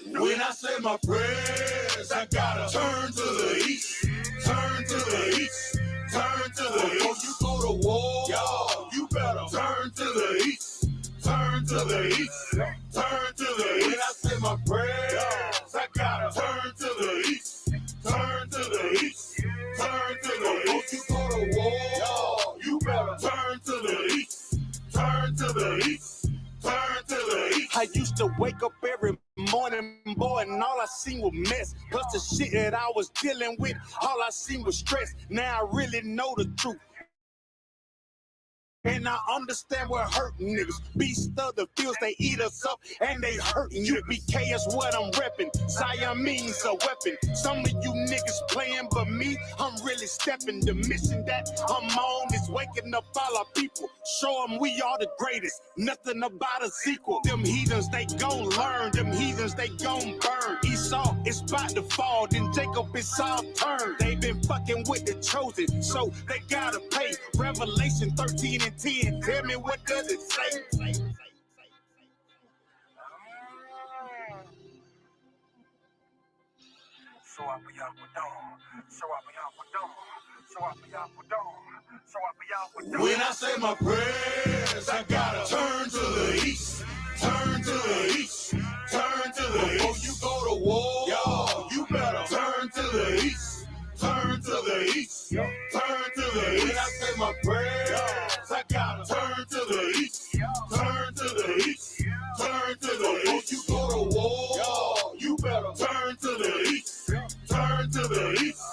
When I say my prayers, I gotta turn to the east, turn to the east, turn to the east. Before you go to war, y'all, you better turn to the east, turn to the east, turn to the east. When I say my prayers, I gotta turn to the east, turn to the east, turn to the east. Before you go to war, y'all, you better turn to the east, turn to the east, turn to the east. I used to wake up every morning, boy, and all I seen was mess. Plus the shit that I was dealing with, all I seen was stress. Now I really know the truth, and I understand what hurting niggas. Beast of the fields, they eat us up, and they hurting you. I.S.U.P.K is what I'm repping. Siamese a weapon. Some of you niggas playing, but me, I'm really stepping. The mission that I'm on is waking up all our people. Show them we are the greatest. Nothing about a sequel. Them heathens, they gon' learn. Them heathens, they gon' burn. Esau is about to fall, then Jacob is all turned. They been fucking with the chosen, so they gotta pay. Revelation 13 and 10, tell me what does it say? When I say my prayers, I gotta turn to the east, turn to the east, turn to the east. Before you go to war, y'all, you better turn to the east, turn to the east, turn to the east. When I say my prayers, I gotta turn to the east, turn to the east, turn to the east. Before you go to war, y'all, you better turn to the east, turn to the east,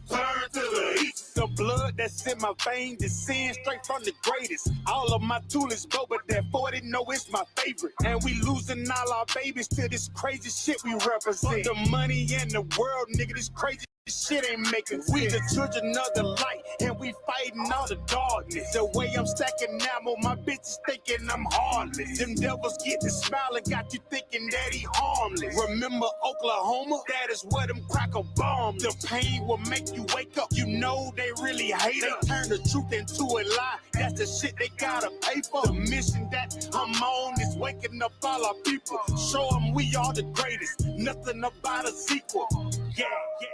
turn to the east. The blood that's in my veins is sin straight from the greatest. All of my toolies go, but that 40 know it's my favorite. And we losing all our babies to this crazy shit we represent. The money in the world, nigga, this crazy shit ain't making sense. We the children of the light, and we fighting all the darkness. The way I'm stacking ammo, my bitches thinking I'm harmless. Them devils get the smile and got you thinking that he harmless. Remember Oklahoma? That is where them cracker bombs. The pain will make you wake up. You know they really hate it. They turn the truth into a lie. That's the shit they gotta pay for. The mission that I'm on is waking up all our people. Show them we are the greatest. Nothing about a sequel. Yeah, yeah.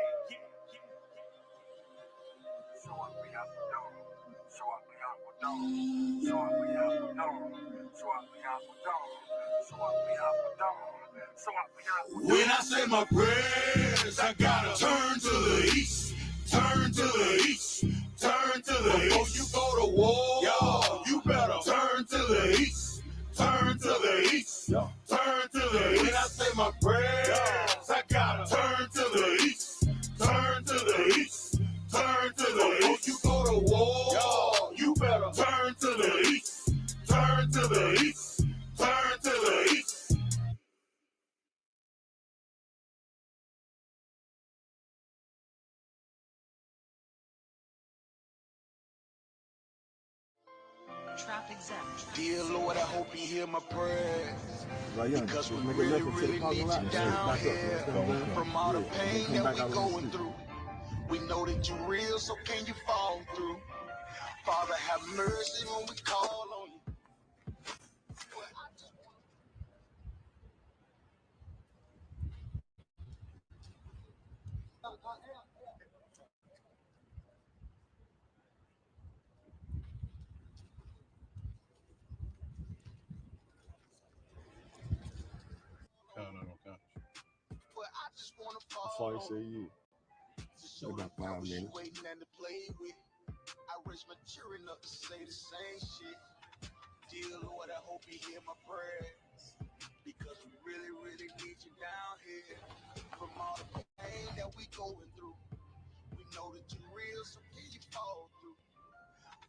When I say my prayers, I gotta turn to the east, turn to the east, turn to the east. Before you go to war, y'all, you better turn to the east, turn to the east, turn to the east. When I say my prayers, I gotta turn to the east, turn to the east, turn to the east. Before you go to war, y'all, you better turn to the east, turn to the east, turn to the east. Trap exempt. Dear Lord, I hope you hear my prayers. Because we really, really need you down here. From all the pain that we're going through. We know that you're real, so can you fall through? Father, have mercy when we call on you. That's all you say you. About 5 minutes. Waiting and to play with. I raise my children up to say the same shit. Dear Lord, I hope you hear my prayers. Because we really, really need you down here. From all the pain that we going through. We know that you're real, so can you fall through?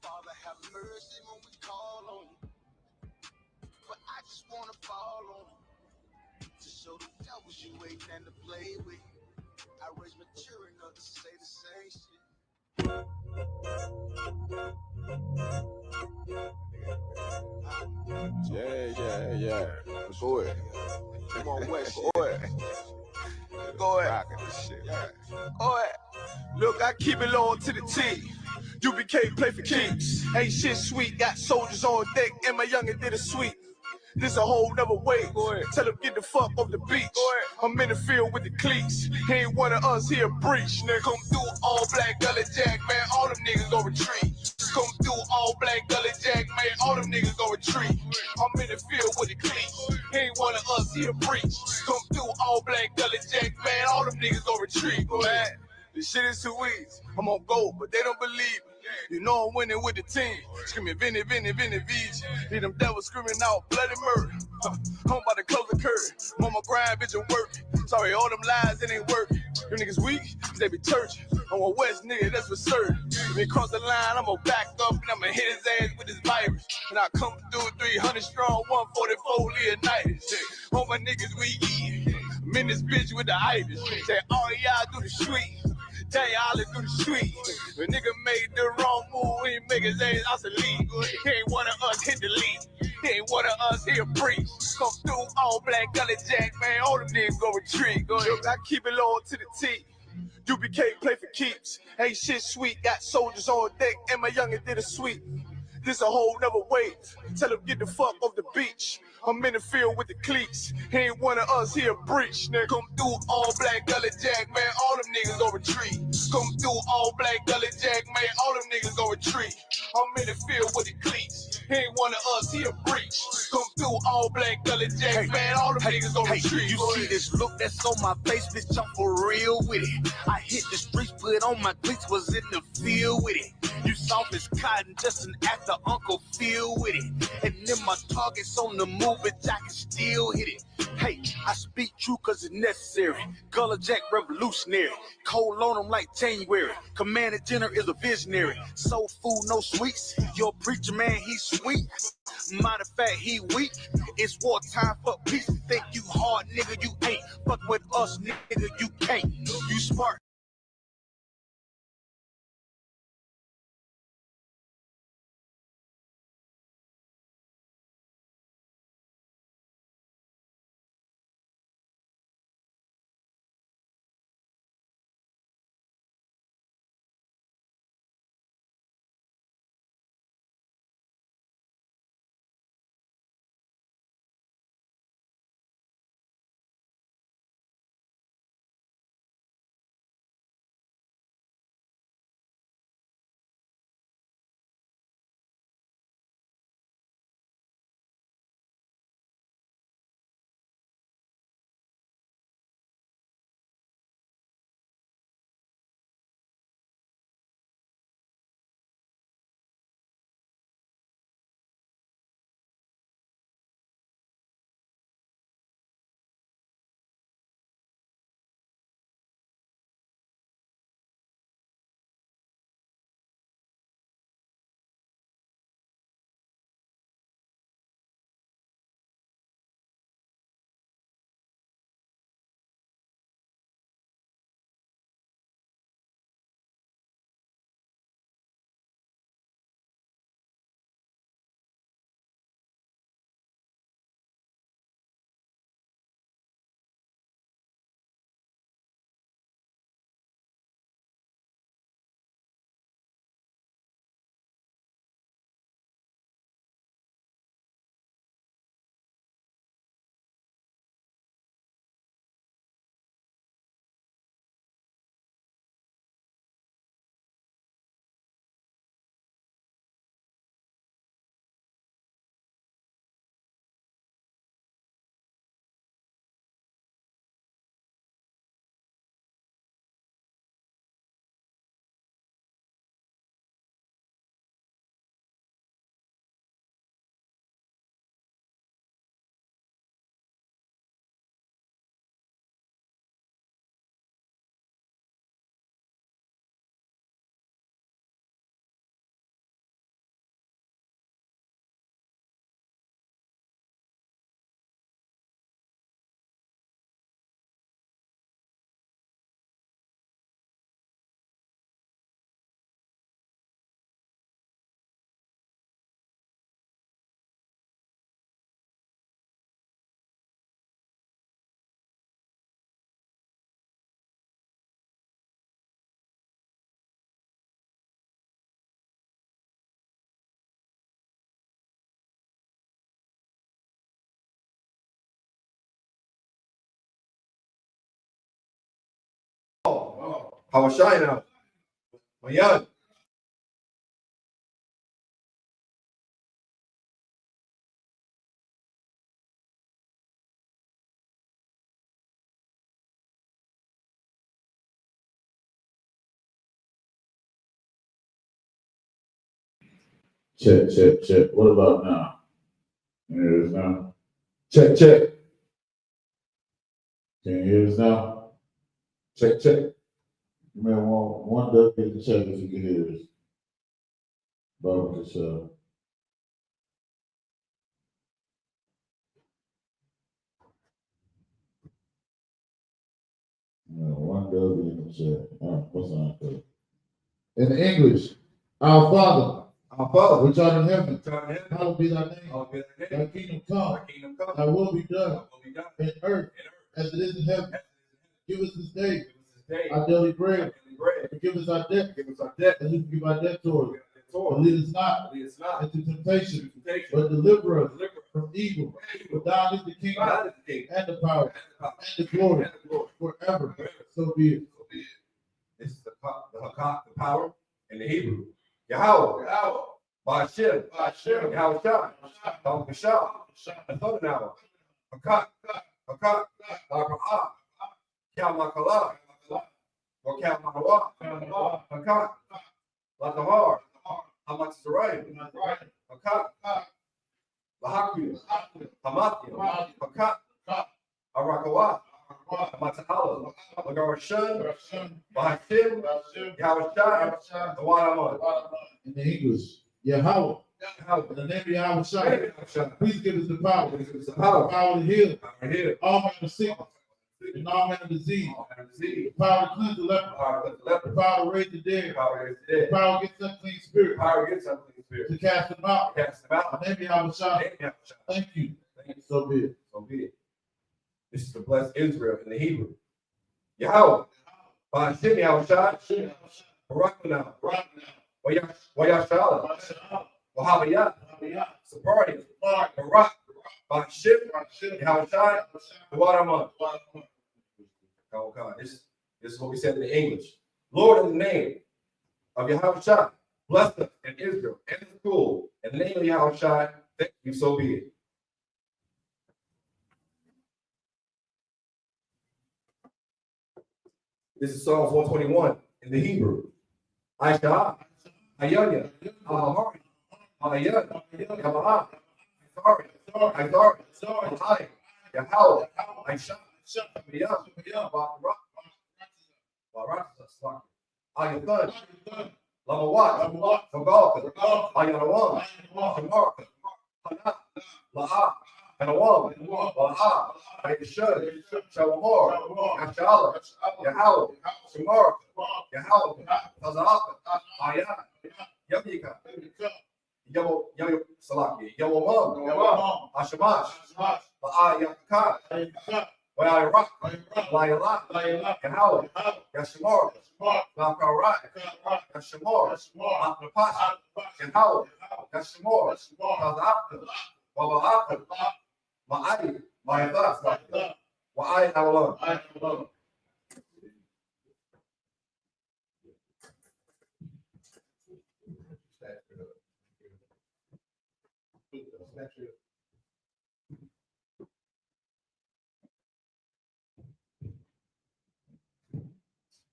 Father, have mercy when we call on you. But I just want to fall on you. To show the devils you waiting and to play with. I raise my children up to say the same shit. Yeah. Go ahead. Come on, West. Go ahead. Go ahead. Rocking this shit. Yeah. Go ahead. Look, I keep it low to the T. U.P.K play for keeps. Ain't shit sweet, got soldiers on deck, and my youngin' did a sweep. This a whole nother way. Tell him get the fuck off the beach. I'm in the field with the cleats. He ain't one of us, he a breach. Nigga, come through all black gully jack, man. All them niggas gon' retreat. Come through all black gully jack, man. All them niggas gon' retreat. I'm in the field with the cleats. He ain't one of us, he a breach. Come through all black gully jack, man. All them niggas gon' retreat. Man, this shit is too easy. I'm on gold, but they don't believe me. You know I'm winning with the team. Screaming Vinny, Vinny, Vinny, VJ. Hear them devils screaming out bloody murder. I'm about to close the curtain. Mama grind, bitch, and work. Sorry, all them lies, it ain't working. Them niggas weak, they be church. I'm a West nigga, that's for certain. If he cross the line, I'ma back up and I'ma hit his ass with this virus. And I come through 300 strong, 144 Leonidas. All my niggas we eat. I'm in this bitch with the itis. Say, all y'all do the street. Tell y'all to do the street. The nigga made the wrong move, he make his ass out the league. He ain't one of us, hit the lead. He ain't one of us, he a breach. Come through all black gully jack, man. All them niggas go retreat. Look, I keep it low to the T. U.P.K play for keeps. Ain't shit sweet, got soldiers on deck, and my youngin' did a sweep. This a whole nother wave. Tell him get the fuck off the beach. I'm in the field with the cleats. He ain't one of us, he a breach. Nigga, come through all black gully jack, man. All them niggas gon' retreat. Come through all black gully jack, man. All them niggas gon' retreat. I'm in the field with the cleats. He ain't one of us, he a breach. Come through all black gully jack, man. All them niggas gon' retreat. You see this look that's on my face, bitch, I'm for real with it. I hit the streets, put on my cleats, was in the field with it. You soft as cotton, just an actor, Uncle Phil with it. And then my target's on the move, bitch, I can still hit it. Hey, I speak true cause it's necessary. Gullah Jack revolutionary. Cold on them like January. Commander General is a visionary. Soul food, no sweets. Your preacher man, he's sweet. Matter of fact, he weak. It's wartime for peace. Think you hard, nigga, you ain't. Fuck with us, nigga, you can't. You smart. How was I now? Mayan. Check, check, check. What about now? Can you hear us now? Check, check. Can you hear us now? Check, check. You may want one duck in the check if you can hear us. Barbara Michelle. One duck in the check. What's on that? In English, our Father, which art in heaven, hallowed be thy name. Thy kingdom come, thy will be done in earth as it is in heaven. Give us this day our daily bread. Forgive us our debt, as we forgive our debtors. And lead us not into temptation, but deliver us from evil. For thine is the kingdom, and the power, and the glory, forever. So be it. This is the power in the Hebrew. Yahweh. Ba'ashem. Yahweh Shai. Ba'ashah. Antoninawa. Hakat. La'aka'ah. Ka'makala. Ka'makawa. Hakat. La'tahar. Hamatzarayim. Hakat. Lahaku. Hamathia. Hakat. Arakawa. Hamatzahala. Lagarashan. Ba'ashem. Yahweh Shai. The one In the English, Yahweh. In the name of Yahweh Shai, please give us the power. The power to heal all manner of sickness and all manner of disease. The power to cleanse the leper. The power to raise the dead. The power to get unclean spirit. To cast them out. In the name of Yahweh Shai. Thank you. So be it. This is to bless Israel in the Hebrew. Yahweh. Ba'ashem Yahweh Shai. Barakuna. Wayashala. Wahabiyah. Sapardi. Barak. Ba'ashem Yahweh Shai. Duaraman. Oh God, this is what we said in the English. Lord, in the name of Yahweh Shai, bless us in Israel and in school. In the name of Yahweh Shai, thank you, so be it. This is Psalms 121 in the Hebrew. I.S.U.P.K, Ayanya, Ahari, Ayanya, Yamaha, sorry, Ahai, Yahweh, Aisha, Ayathan, Lamawat, Fagalka, Ayanawan, Shamarka, Hana, La'a, Anawam, La'a, Ayashud, Shawamor, Ashala, Yahweh, Shamarka, Yahweh, Tazaka, Ayat, Yamika, Yamo Salaki, Yamamam, Ashamash, La'a Yakaka, Wayaraq, Layala, Yahweh, Yashamor, Lakarai, Yashamor, Atnapas, Yahweh, Yashamor, Tazaka, Wabahaka, Ma'ai, Ma'adas, Wa'ai Alam.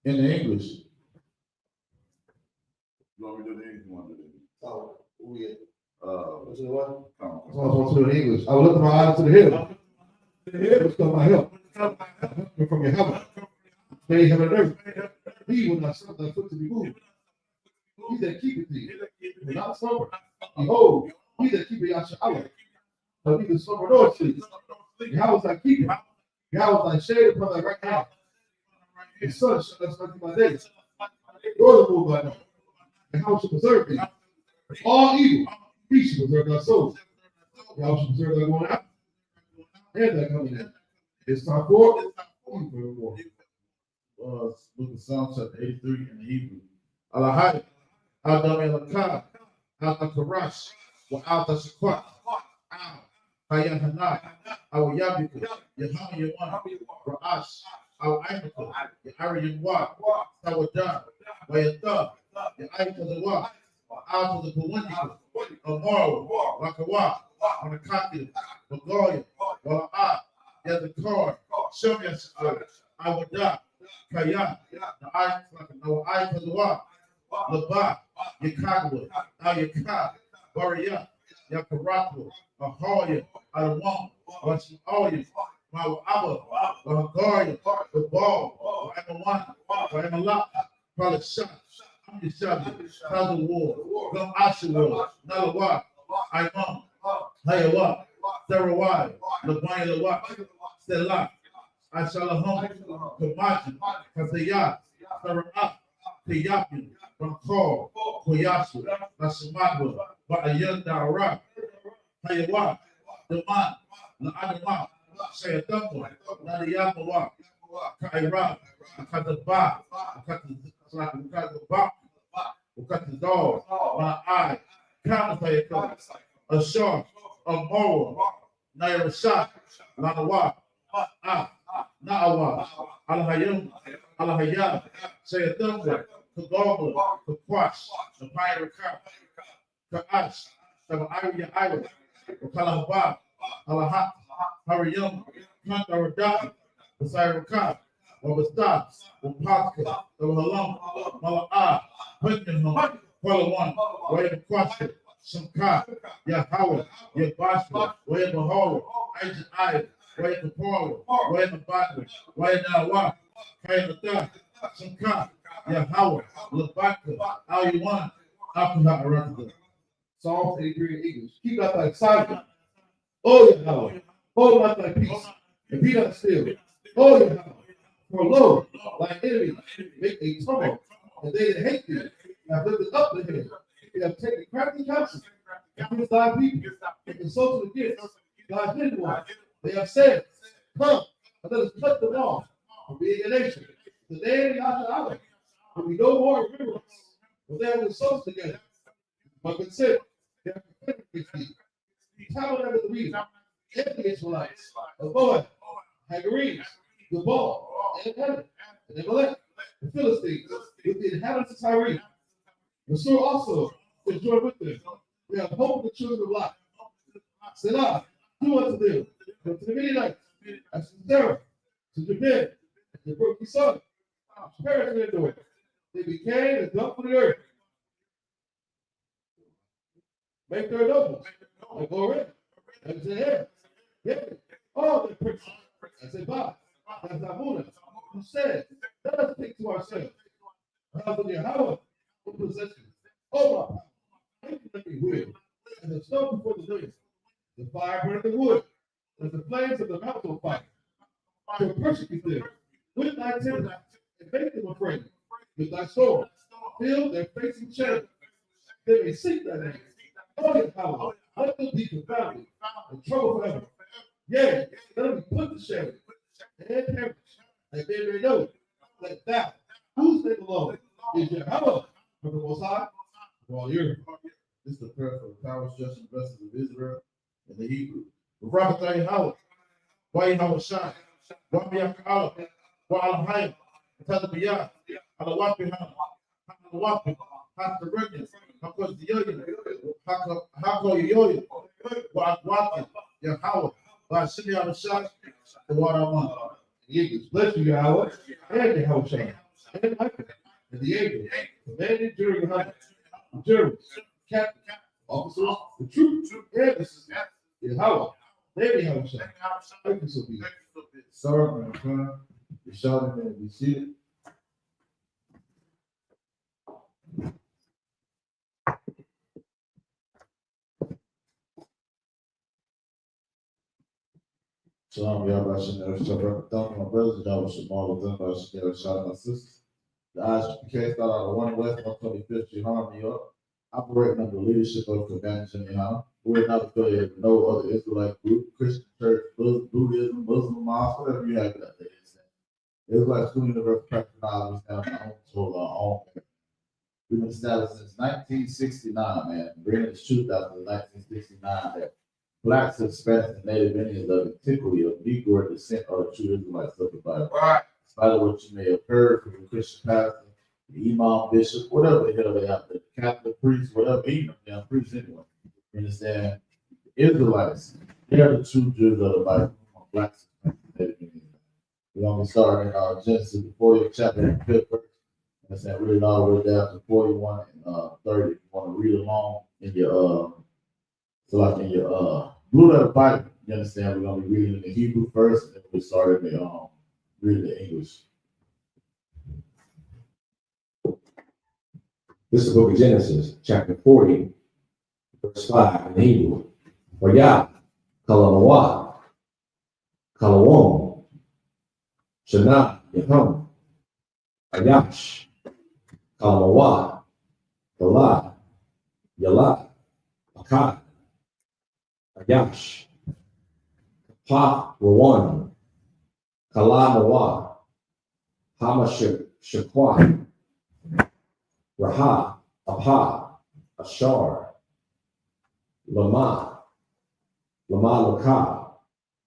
In the English. You want me to do the English one? Oh, yeah. What's the one? I want to do the English. I will lift my eyes to the hill. What's come my help? From your heaven. Made heaven and earth. He will not suffer thy foot to be moved. He that keepeth thee will not slumber. Behold, he that keepeth Yahshua shall neither slumber nor sleep. Yahweh thy keeper. Yahweh thy shade upon thy right hand. The sun shall not strike thee by day, nor the moon by night. Yahweh shall preserve thee. All evil, he shall preserve thy soul. Yahweh shall preserve thy going out and thy coming in. It's time for forevermore. Book of Psalms chapter 83 in the Hebrew. Alahai, Adam Elakah, Al-Karash, Al-Tashakwa, Al-Hayahana, I.S.U.P.K, Yahweh Yawan, Ra'ash, our Anglican, the Aryan Wa, Sawajan, Wayata, the Aita the Wa, out of the Buwindi, Amaro, Wakawa, Wanakaki, Magoya, Wala'a, Yazakar, Shumyas, Awada, Kaya, the Aita the Wa, Laba, Yakagwa, Ayaka, Warrior, Yakarako, Ahoya, Adamon, Washimoya, Mawawa, Wahagaria, the Ball, Wamawan, Wamala, Palasha, Yishabi, Thousand War, Gum Ashawa, Nalawa, Imam, Hayawa, Sarawai, Labaya Lawa, Stella, Ashalahom, Kamaji, Kazaya, Sarah, Kayapi, Ramkor, Koyasu, Nasamagwa, Ba'ayanda, Hayawa, Daman, La'adama, Sayatama, Nadiyamawa, Kaira, Kataba, Kataba, Katador, my eye, Counterfeit, a shark, a moral, Nairasha, Lanawa, Naawa, Alhayum, Alhayam, Sayatama, Kagoma, Kakwash, the Pine Kaash, the Ira, Kalahaba, Alahat, Hariyum, Kantarada, the Siraka, Wabasta, Wapaka, the Halam, Mala'a, Putnam, Palawan, Wayne Kwasha, Shamka, Yahawah, Yabasha, Wayne Bahawah, Agent I, Wayne Paul, Wayne Batman, Wayne Nawa, Kainata, Shamka, Yahawah, Labaka, Al-Yuan, Alcohol, Aranda. Psalms 83 in English. Keep out thy silence. Oh, Yahweh. Hold not thy peace. And be not still. Oh, Yahweh. For lo, thy enemies make a tumult, and they that hate thee have lifted up the head. They have taken crafty counsel against thy people, and consulted against thy hidden ones. They have said, come, and let us cut them off from being a nation. The day of Yahweh will be no more remembrance, for they have consulted together. But consider, they have contended against thee. Tabernacle of the reader, and the Israelites, the Moab, Hagarenes, the Ball, and Edom, and Amalek, the Philistines, with the inhabitants of Tyre. The sword also is joined with them. They have hope of the children of Lot. Selah, do unto them, but to the Midianites, as to Sarah, to Jabin, and to broke his son, perish their door. They became a dump for the earth. Make their nobles, like already, and to him, yet all their princes, as they buy, as Abuna, who said, let us take to ourselves, house of Yahweh, in possession. Oh, my power, make me will, and the stone before the blaze, the fire burning the wood, and the flames of the mountain fire, to persecute them with thy timber, and make them afraid, with thy sword, fill their facing shame. They may seek thy name. Oh, Yahweh, let them be confounded and trouble forever. Yea, let them be put to shame and perish, that they may know that thou, whose name alone is Yahweh, from the Most High, for all the earth. This is the prayer for the powers, justice, and blessings of Israel and the Hebrew. The prophet Yahweh, why Yahweh shine, why Yahweh, why Alahayim, Tadabiyah, Alawapi, Alawapi, Hakaranya, Hakoziyoya, Hakoyoya, Wa'akwati, Yahweh, Wa'ashimi Abashah, the Waraman. The Eagles, bless you, Yahweh, and the Haushah, and Michael, and the angels, commanding during the hunt, the jurors, captains, officers, the troops, and the Yahweh, they be Haushah, and this will be. Sir, my friend, be shouting and be seated. Shalom, Yahweh, Shem, Shabbat, my brothers, Yahweh, Shemal, Yahweh, Shem, Shalom, my sisters. The I.S.U.P.K started out of 1 West 125th Street, Harlem, New York, operating under the leadership of Commander Jimmy Hahn. We're not affiliated with no other Israelite group, Christian church, Buddhism, Muslim, mosque, whatever you have that day. Israelite School University practice knowledge, we stand on our own soil, our own. We've been established since 1969, man. Bringing this truth out since 1969 that Blacks, Hispanics, and Native Indians of antiquity of Negro descent are the true Israelites of the Bible. Right. spite of what you may have heard from the Christian pastor, the imam, bishop, whatever the hell they out there, Catholic priest, whatever, even they are priests anyway. You understand? Israelites, they are the true Jews of the Bible. Blacks. We're gonna be starting in Genesis, the 40th chapter and 5th verse. Understand? Read it all the way down to 41 and 30. If you want to read along in your so like in your blue letter Bible, you understand? We're gonna be reading the Hebrew first, and then we start in the reading the English. This is the book of Genesis, chapter 40, verse 5 in Hebrew. Vayah, Kalamawah, Kalawom, Shana, Yaham, Ayash, Kalamawah, Galah, Yalah, Akkad, Ayash, Pa, Rawan, Kalamawa, Hamashakwa, Raha, Apa, Ashar, Lama, Laka,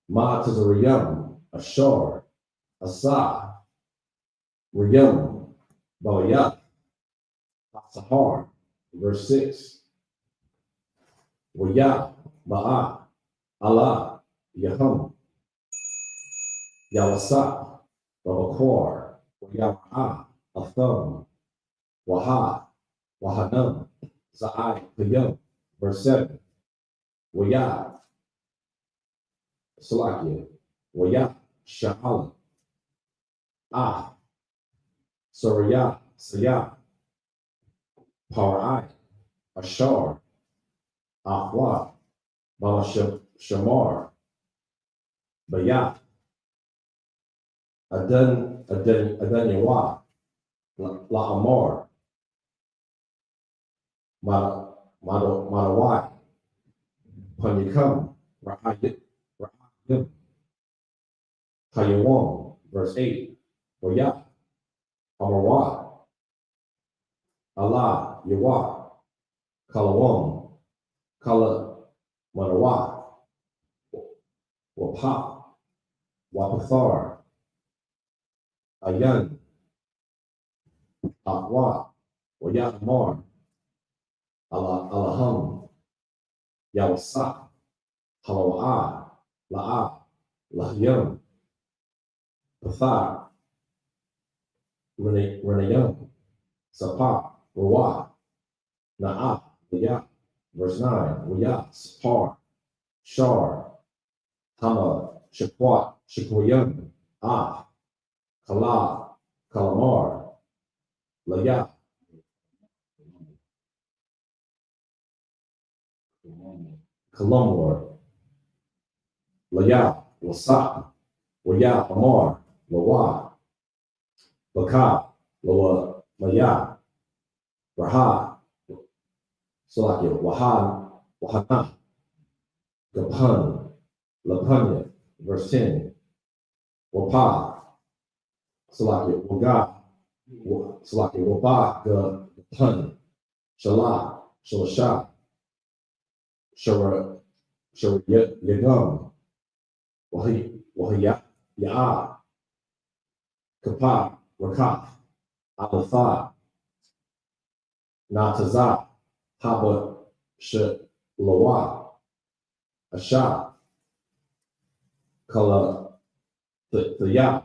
Ma Tazariyam, Ashar, Asa, Riyam, Balayat, Sahar, verse 6. Waya, Ba'a, Allah, Yaham, Yawasa, Babakwar, Waya'a, Atham, Waha, Wahanam, Za'ai, Payam, verse 7. Waya, Salakia, Waya, Sha'ala, Saraya, Saya, Parai, Ashar, Ahwa, Bala Shamar, Bayat, Adan Yawa, La Amar, Madawai, Panyakam, Rahayim, Hayawam, verse 8. Waya, Amarwa, Allah, Yawa, Kalawam, Kala, Manawa, Wapa, Wapathar, Ayan, Ahwa, Wayamar, Allaham, Yawasa, Halawa, La'a, Lahyam, Pathar, Renayam, Sapa, Rawa, Na'a, Waya, verse 9, Waya, Sapar, Shar, Hama, Shakwat, Shakwayam, Kala, Kalamar, Laya, Kalamor, Laya, Wasa, Waya, Amar, Lawa, Baka, Lawa, Maya, Raha, Salakia, Wahana, Gapan, Lapanya, verse 10. Wapa, Salakia, Waga, Salakia, Waba, Gapan, Shala, Shalasha, Shara, Yagam, Wahya, Ya'a, Kapa, Rakaf, Alatha, Nataza, Haba, Lawa, Asha, Kala, Thaya,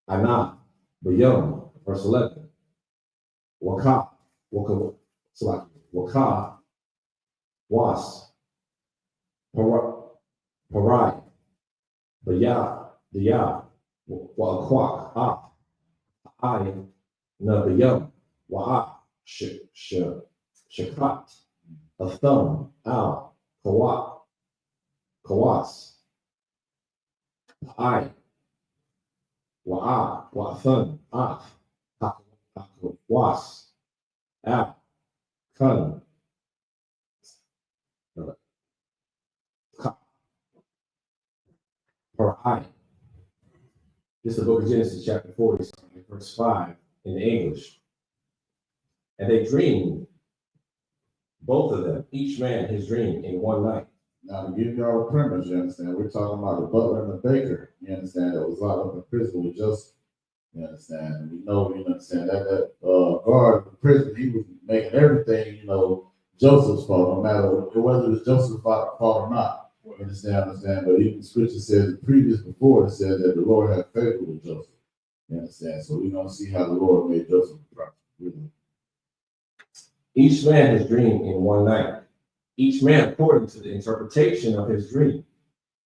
Ana, Bayam, verse 11. Waka, Waka, Was, Parai, Baya, Dia, Wakwak, I, Nabayam, Wa'a, Shakat, Atham, Al, Kawak, Kawas, I, Wa'a, Wa'athan, Af, Was, Al, Kun, Parai. This is the book of Genesis, chapter 40, verse 5 in the English. And they dreamed, both of them, each man his dream in one night. Now, to give y'all a premise, you understand, we're talking about the butler and the baker, you understand, that was locked up in prison with Joseph. You understand? And we know, you understand, that guard in the prison, he was making everything, Joseph's fault, no matter whether it was Joseph's fault or not. You understand? But even scripture says, before it said that the Lord had favor with Joseph. You understand? So we're going to see how the Lord made Joseph prosper. Each man has dreamed in one night, each man according to the interpretation of his dream.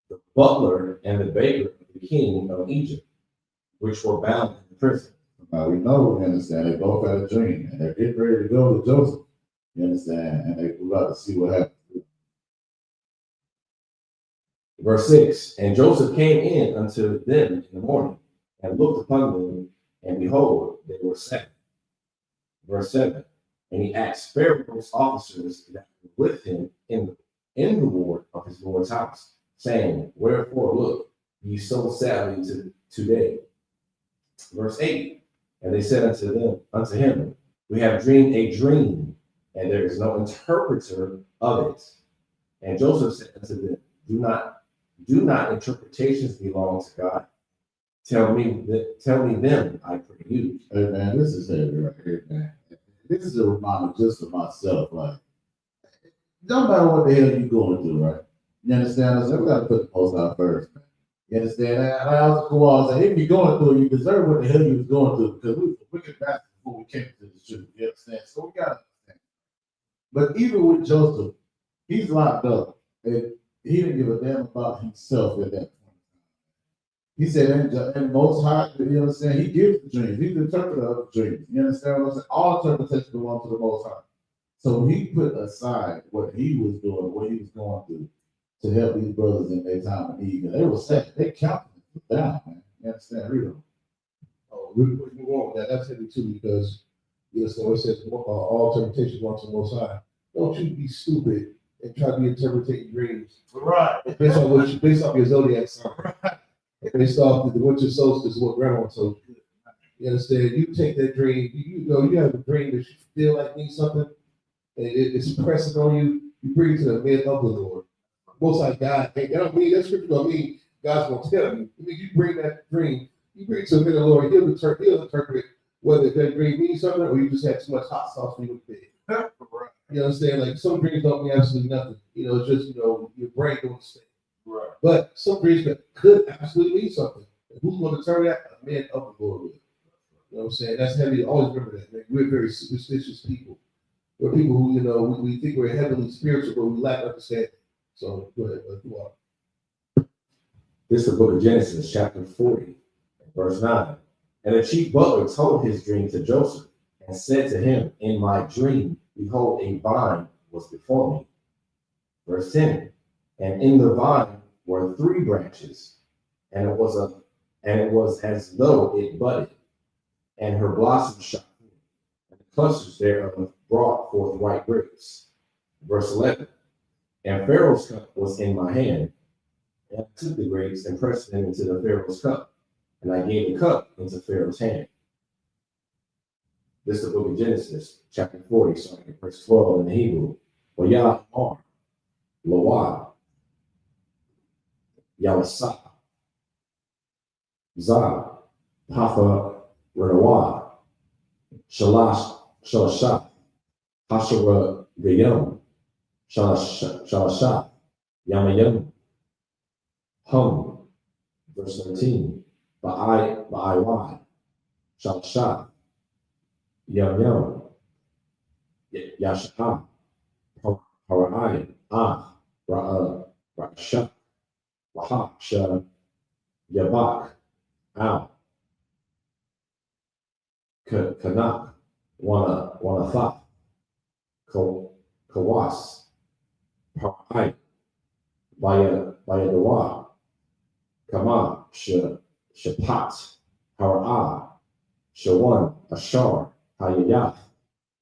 The butler and the baker of the king of Egypt, which were bound in the prison. Now we know, you understand, they both had a dream, and they're getting ready to go to Joseph. You understand? And we're about to see what happens. Verse 6, and Joseph came in unto them in the morning, and looked upon them, and behold, they were sad. Verse 7, and he asked Pharaoh's officers that were with him in the ward of his Lord's house, saying, wherefore look ye so sadly today? Verse 8, and they said unto him, we have dreamed a dream, and there is no interpreter of it. And Joseph said unto them, do not interpretations belong to God? Tell me them, I pray you. Hey man, this is heavy right here, man. This is a reminder just of myself. Like, no matter what the hell you're going through, right? You understand? We got to put the Most High first, man. You understand? And I was cool. I was like, if you're going through it, you deserve what the hell you was going through, because we were wicked bastards before we came to the truth. You understand? So we got to understand. But even with Joseph, he's locked up, and he didn't give a damn about himself at that point. He said, and Most High, you understand, he gives the dreams. He's the interpreter of the dreams. You understand what I'm saying? All interpretations belong to the Most High. So he put aside what he was doing, what he was going through, to help these brothers in their time of need. And they were sad. They counted it down, man. You understand? Read them. Oh, we move on with that. That's heavy too, because so it says all interpretations belong to the Most High. Don't you be stupid and try to be interpreting dreams. Right. Based off your zodiac sign. Right. Based off the winter solstice, what grandma told you. You understand? You take that dream, you have a dream that you feel like means something, and it's pressing on you, you bring it to the men of the Lord. Most like God, that don't mean that scripture don't mean God's gonna tell you. I mean, you bring that dream, you bring it to the men of the Lord, he'll interpret whether that dream means something or you just had too much hot sauce for you to bed. You understand? Like some dreams don't mean absolutely nothing. It's just your brain don't stay. Right. But some dreams could absolutely mean something. And who's going to turn that? A man of the Lord will. You know what I'm saying? That's heavy. Always remember that. Man. We're very superstitious people. We're people who, we think we're heavily spiritual, but we lack understanding. So go ahead, let's go on. This is the book of Genesis, chapter 40, verse 9. And the chief butler told his dream to Joseph and said to him, in my dream, behold, a vine was before me. Verse 10. And in the vine were 3 branches, and it was as though it budded, and her blossoms shot forth, and the clusters thereof brought forth white grapes. Verse 11. And Pharaoh's cup was in my hand, and I took the grapes and pressed them into the Pharaoh's cup, and I gave the cup into Pharaoh's hand. This is the book of Genesis, chapter 40, starting at verse 12 in the Hebrew. Yah Amar, Lawad, Yawasa, Zah, Patha, Renawah, Shalasha, Hashara Gayam, Shalasha, Yamayam, Hum, verse 13, Ba'ai, Shalasha, Yam, Yashah, Hara'ai, Ra'ashah, Wahak, Shah, Yabak, Al, Kanak, Wanatha, Kawas, Par'ai, Bayadawa, Kama, Shapat, Hara'ah, Shawan, Ashar, Hayayath,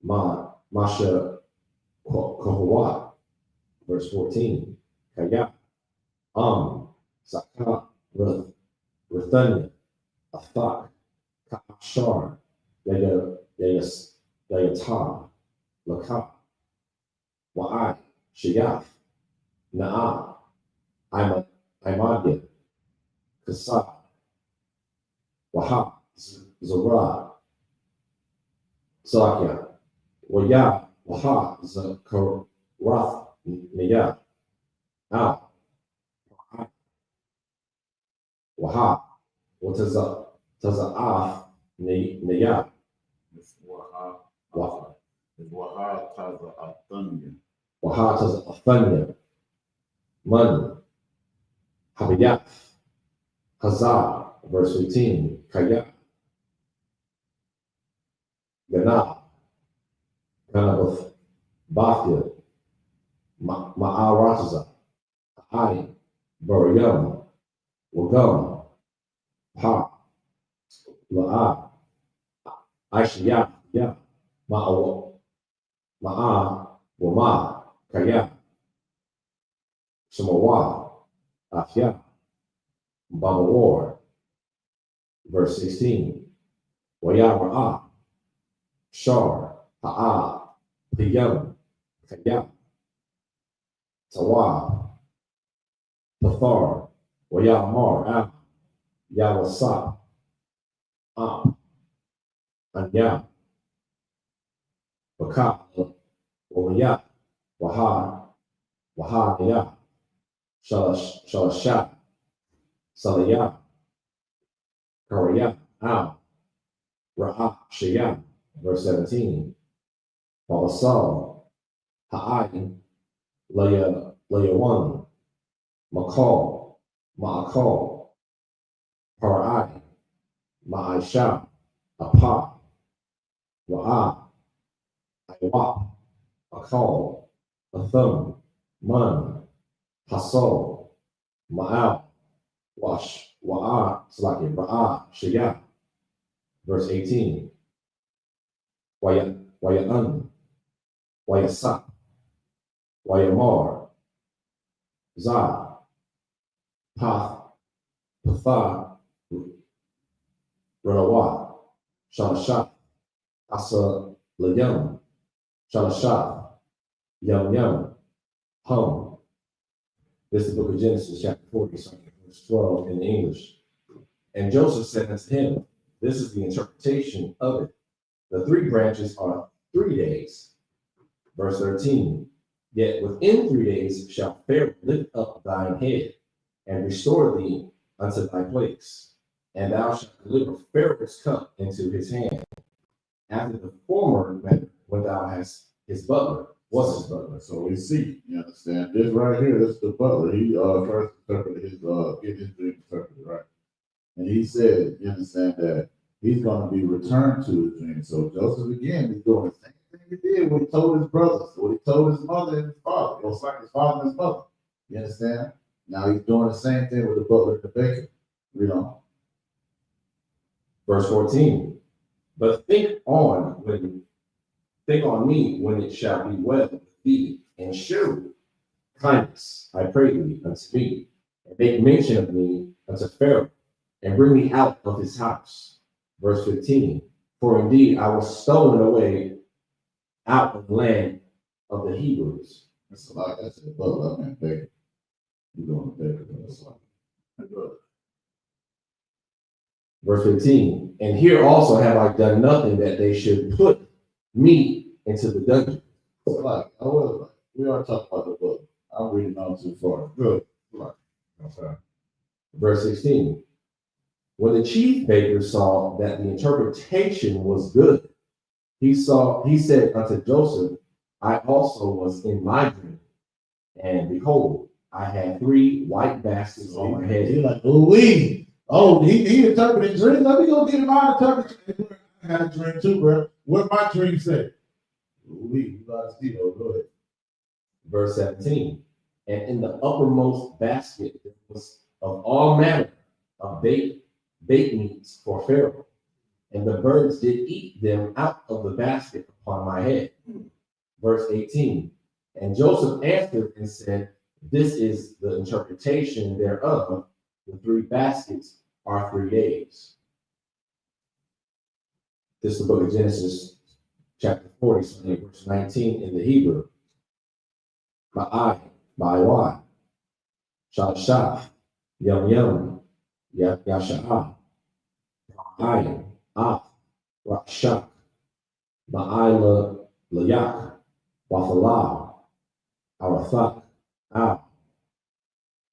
Masha, Kohawat, verse 14, Kayat, Zakat, Ruthanya, Athak, Kashar, Yayata, Lakah, Wa'ai, Shayath, Na'ah, Imadia, Kasai, Waha, Zara, Salakia, Waya, Waha, Zakarath, Naya, Al, Waha, Taza'af, Naya, Waha Waha, Taza Athanya. Waha, Taza'athanya, Man, Habiyath, Hazar, verse 15, Kaya, Gana, Ganabath, Bathia, Ma'arataza, Ai, Barayam, Wagam, Pa, La'a, Aishya, Ya, Ma'a, Wama, Kaya, Samawa, Afya, Baba War, verse 16, Wayara'a, Shar, Ha'a, Piyam, Kaya, Tawa, Pathar, Wayamar, Am, Yawasa, Am, Anya, Baka, Waya, Waha, Wahaya, Shalasha, Salaya, Karaya, Am, Ra'a, Shayam, verse 17, Wabasal, Ha'ai, Layawan, Makal, Ma'akal, Parai, Ma'aisha, Apa, Wa'a, Iwap, Akal, Athum, Man, Hasol, Ma'al, Wash, Wa'a, Slaki, Ra'a, Shaya, verse 18, Waya'an, Wayasa, Wayamar, Za, Path, Patha, Ranawat, Shalashat, Asa, Layam, Shalashat, Yum Yum, Hum. This is the book of Genesis, chapter 40, starting at verse 12 in English. And Joseph said unto him, this is the interpretation of it. The 3 branches are 3 days. Verse 13, yet within 3 days shall Pharaoh lift up thine head and restore thee unto thy place, and thou shalt deliver Pharaoh's cup into his hand. After the former manner, when thou hast his butler, was his butler. So we see, you understand? This right here, this is the butler. He first interpreted his get his dream interpreted, right? And he said, you understand, that he's gonna be returned to his dream. So Joseph again is doing the same thing he did when he told his brothers, what he told his mother and his father. It was like his father and his mother. You understand? Now he's doing the same thing with the butler and the baker. Read on. Verse 14, but think on me when it shall be well with thee, and show kindness, I pray thee, unto me, and make mention of me unto Pharaoh, and bring me out of his house. Verse 15, for indeed I was stolen away out of the land of the Hebrews. That's a lot. That's a butler. I meant baker. You're doing the baker. That's a lot. Verse 15, and here also have I done nothing that they should put me into the dungeon. It's like, I was like, we are talking about the book. I'm reading on too far. Good. Okay. Verse 16, when the chief baker saw that the interpretation was good, he said unto Joseph, I also was in my dream, and behold, I had 3 white baskets on my head. He's like, oh, he interpreted dreams. Let me go get my interpretation. I had a dream too, bro. What my dream said? You gotta see though. Go ahead. Verse 17, and in the uppermost basket there was of all manner of baked meats for Pharaoh, and the birds did eat them out of the basket upon my head. Verse 18, and Joseph answered and said, this is the interpretation thereof. The 3 baskets are 3 days. This is the book of Genesis, chapter 40, verse 19 in the Hebrew. Ma'ai, Ma'ai, Shah, Yum, Yasha'a, Ayin, Rakshak, Ma'ila, Layak, Wathala, Arathak,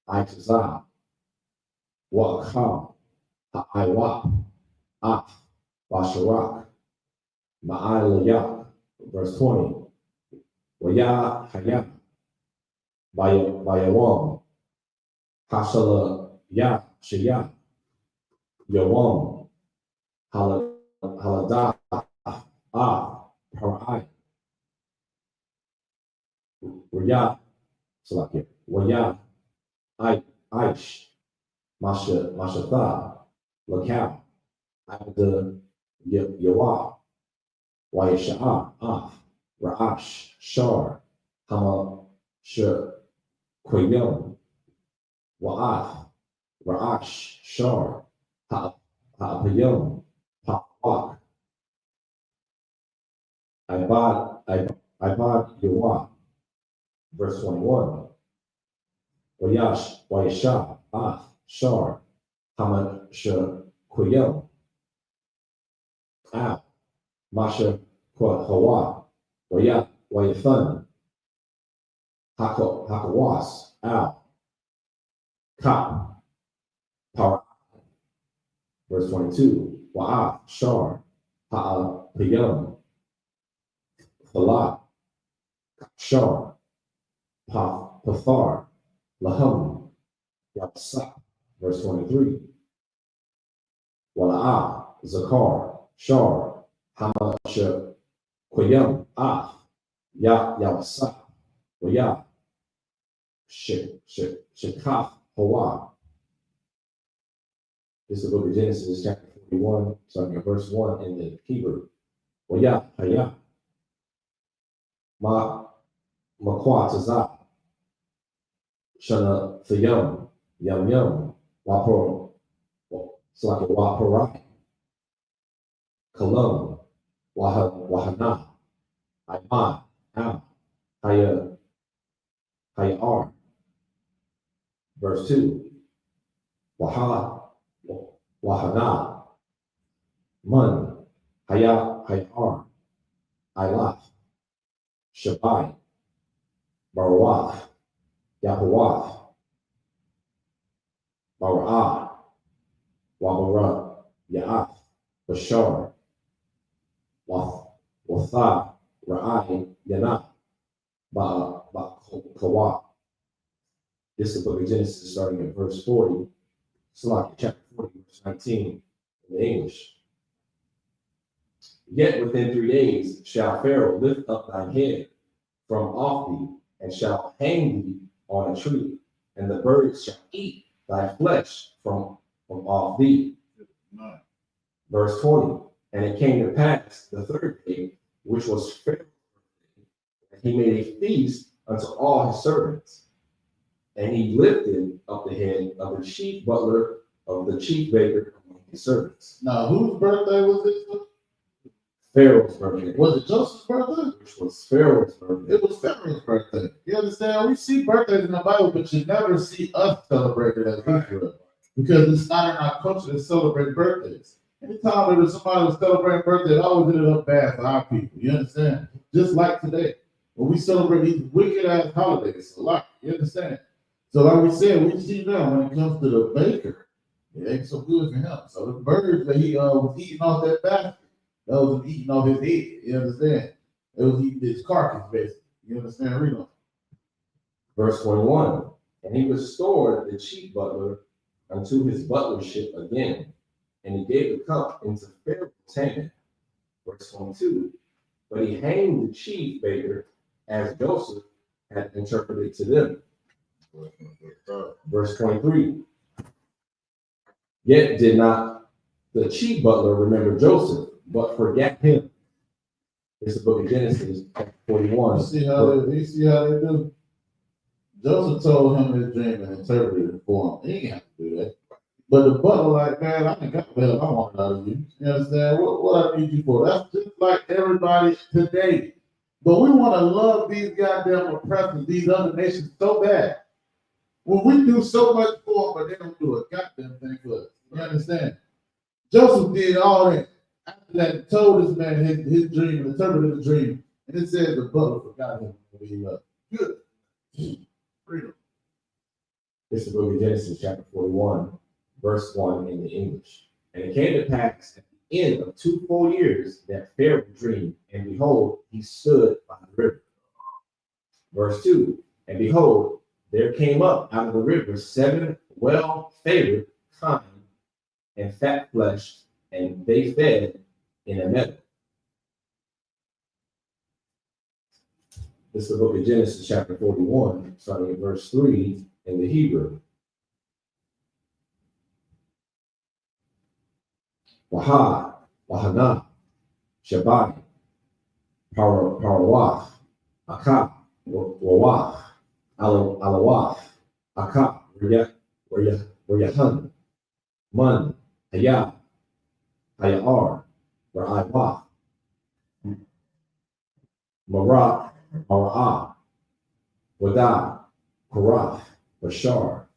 Itazah, Wakha, I.W.P.K, Basharak, Ma'ila, verse 20, Waya Hayat, Bayawam, Hashala Ya Shaya, Yawam, Haladah, Parai, Waya, Salakir, Waya, Aish, Mashatha, Lakab, Abda, Yawa, Wayasha'a, Ra'ash, Shar, Hama, Quayum, Wa'ath, Ra'ash, Shar, Ha'apayum, Ha'wak, Ibad, Yawa, verse 21, Wayasha, Shar, Hama, Quayum, Masha, Hawa, Wayathan, Hakawas, Kap, Para, verse 22, Wa'af, Shar, Payum, Thala, Shar, Pathar, Laham, Yapsa, verse 23, Wala'ah, Zakar, Shar, Hamasha, Quayum, Yawasa, Waya, Shekaf, Hawa. This is the book of Genesis, chapter 41, starting at verse 1 in the Hebrew. Waya, Haya, Makwataza, Shana, Thayum, Yum, Wapor, Waparai, Kalum, Wahana, Iman, Hayar. Verse 2, Wahana, Mun, Hayar, Ilaf, Shabai, Baruach, Yahuwath, Bara'ah, Wabara, Ya'af, Bashar, Watha, Ra'ai, Yana, Kawa. This is the book of Genesis, starting at verse 40, chapter 40, verse 19 in the English. Yet within 3 days shall Pharaoh lift up thine head from off thee, and shall hang thee on a tree, and the birds shall eat thy flesh from off thee. Verse 20, and it came to pass the 3rd day, which was Pharaoh's birthday, that he made a feast unto all his servants. And he lifted up the head of the chief butler of the chief baker among his servants. Now, whose birthday was this? Pharaoh's birthday. Was it Joseph's birthday? Which was Pharaoh's birthday. It was Pharaoh's birthday. You understand? We see birthdays in the Bible, but you never see us celebrate it as Israel. Because it's not in our culture to celebrate birthdays. Anytime there's somebody who's celebrating birthday, it always ended up bad for our people. You understand? Just like today. When we celebrate these wicked ass holidays a lot. You understand? So like we said, we see now when it comes to the baker, it ain't so good for him. So the birds that he was eating off that basket, that was him eating off his head. You understand? It was eating his carcass, basically. You understand? Read on. Verse 21, and he restored the chief butler unto his butlership again, and he gave the cup into Pharaoh's hand. Verse 22, but he hanged the chief baker as Joseph had interpreted to them. Verse 23, yet did not the chief butler remember Joseph, but forget him. It's the book of Genesis, chapter 41. You see how they do? Joseph told him his dream and interpreted it for him. He ain't have to do that. But the butler, like, man, I ain't got the hell I want out of you. You understand? What I need you for? That's just like everybody today. But we want to love these goddamn oppressors, these other nations so bad. Well, we do so much for them, but they don't do a goddamn thing for us. You understand? Joseph did all that. After that, he told this man his dream, interpreted the dream, and it says the butler forgot him when he left. Good. Freedom. This is the book of Genesis, chapter 41, verse 1 in the English. And it came to pass at the end of 2 full years that Pharaoh dreamed, and behold, he stood by the river. Verse 2, and behold, there came up out of the river 7 well-favored, kind, and fat-fleshed, and they fed in a meadow. This is the book of Genesis, chapter 41, starting at verse 3 in the Hebrew. Wahad, Wahana, Shabbat, Parawach, Akah, Wawach, Alawach, Akah, Rayahan, Mun, Hayah, Hayar, Ra'ayah, Marak, Mara'ah, Wadah, Korath, Bashar,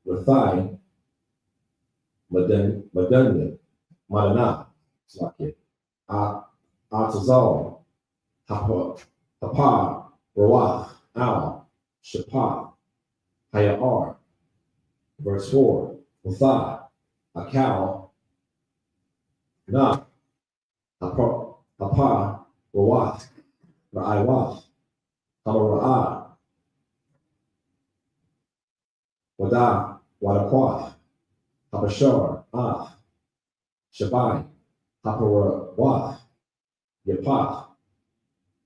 Rathai, Madana, Slakia, Atazal, Hapa, Rawach, Al, Shapah, Hayar. Verse 4, Uthah, Akal, Na, Hapa, Rawat, Ra'aywath, Hamara'ah, Wadah, Wadakwath, Habashar, Ath, Shabai, Haparawath, Yapath,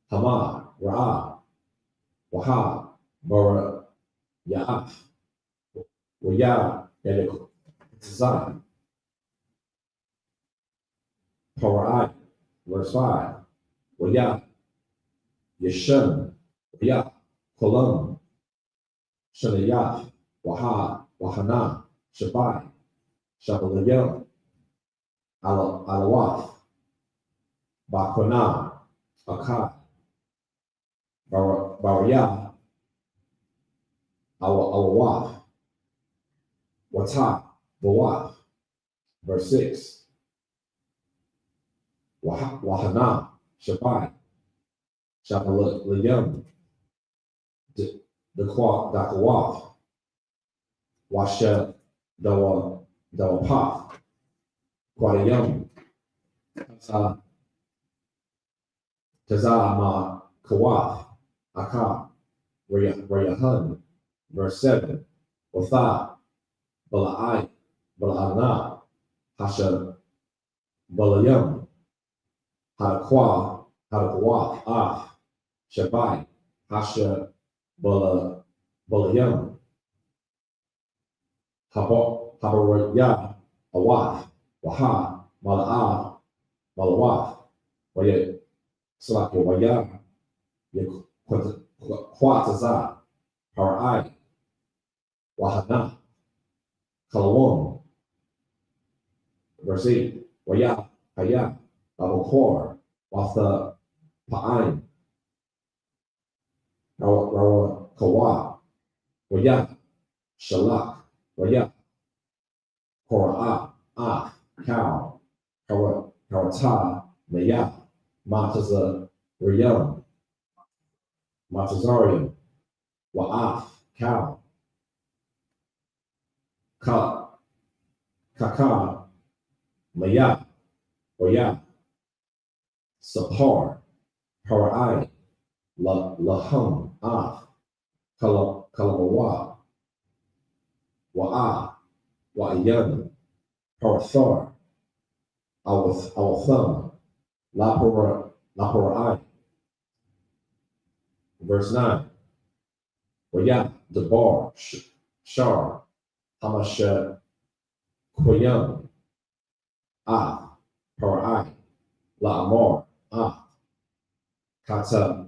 Hama, Ra'ah, Wahab, Bara, Ya'ath, Waya, Zan, Parai, verse 5, Waya, Yeshun, Waya, Kolam, Shanayath, Waha, Wahana, Shabai, Shabalayel, Alawath, Bakona, Akad, Baraya, Alawath, Watah, Bawath, verse 6, Wahana, Shabai, Shabalayel, Dakawath, Washa, Dawapath, Quadayam, Tazama, Kawath, Akah, Rayahan, verse 7, Wathah, Bala'ai, Bala'ana, Hasha, Balayam, Hadakwa, Hadakwah, Shabai, Hasha, Balayam, Habaraya, Awath, Waha, Mala'ah, Malawath, Waya, Salaki, Waya, Yakwataza, Parai, Wahana, Kalawam, verse 8, Waya, Haya, Abokor, Watha, Pa'ain, Rawa, Kawa, Waya, Shalak, Waya, Kora'ah, Cow, Karatah, Maya, Mataza, Riyam, Matazarium, Wa'af, Cow, Kaka, Maya, Waya, Sapar, Parai, Laham, Kalamawa, Wa'a, Wa'ayan, Parathar, Awatham, Laparai. Verse 9, Waya, Debar, Shar, Hamasha, Koyam, Parai, La'amar, Kata,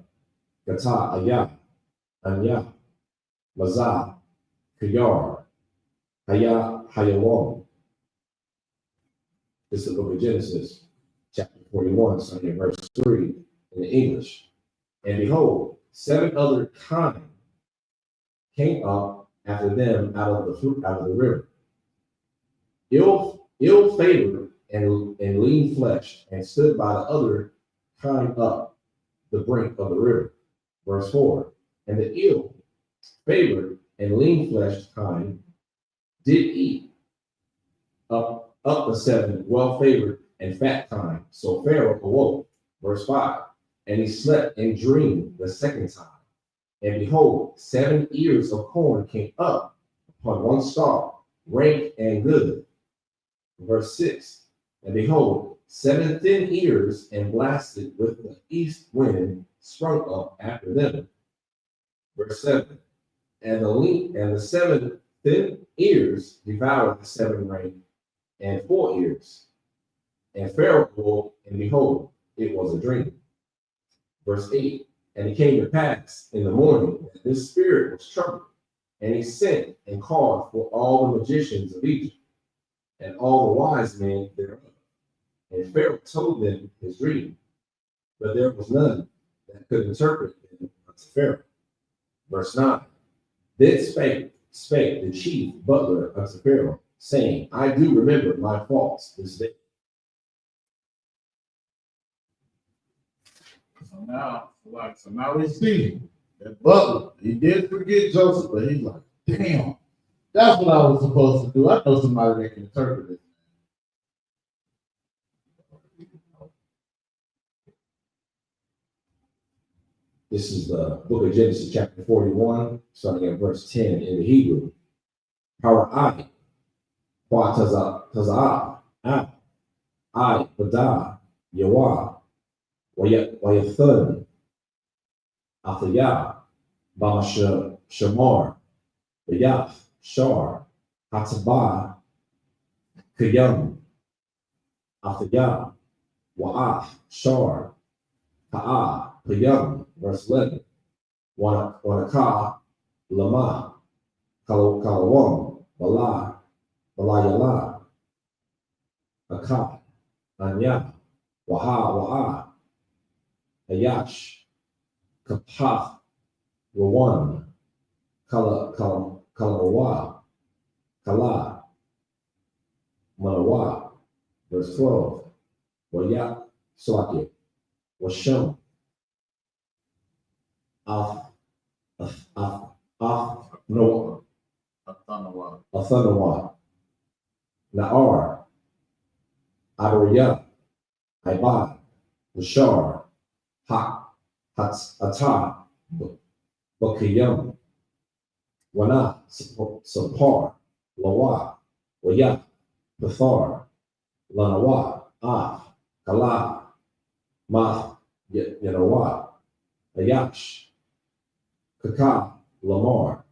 Gata, Anya, Mazah, Kayar, Hayawam. This is the book of Genesis, chapter 41, starting at verse 3 in the English. And behold, 7 other kind came up after them out of the river, ill-favored and lean-fleshed, and stood by the other kind up the brink of the river. Verse 4. And the ill-favored and lean-fleshed kind did eat up the 7 well-favored and fat kind. So Pharaoh awoke. Verse 5. And he slept and dreamed the second time. And behold, 7 ears of corn came up upon one stalk, rank and good. Verse 6. And behold, 7 thin ears and blasted with the east wind sprung up after them. Verse 7. And the 7 thin ears devoured the 7 rank and 4 ears. And Pharaoh awoke, and behold, it was a dream. Verse 8. And it came to pass in the morning that this spirit was troubled, and he sent and called for all the magicians of Egypt, and all the wise men thereof. And Pharaoh told them his dream, but there was none that could interpret them unto Pharaoh. Verse 9. Then spake the chief butler unto Pharaoh, saying, I do remember my faults this day. So now we see that Butler, he did forget Joseph, but he's like, damn, that's what I was supposed to do. I know somebody that can interpret it. This is the book of Genesis, chapter 41, starting at verse 10 in the Hebrew. Para'ai, Wa Taza'ah, I, Badah, Yawah, Wayathun, Athayah, Bamasha Shamar, Bayath, Shar, Hatabah, Kayam, Athayah, Wa'ath, Shar, Ta'ah, Kayam, verse 11, Wanakah, Lama, Kalawam, Balayala, Akah, Anya, Waha, Ayash, Kapath, Rawan, Kalawa, Kala, Manawa, verse 12, Wayak, Swaki, Washam, Athanawa, Na'ar, Adariya, Ibad, Bashar, Atah, Bakayam, Wana, Sapar, Lawa, Waya, Pathar, Lanawa, Kala, Math, Yanawa, Ayash, Kaka, Lamar,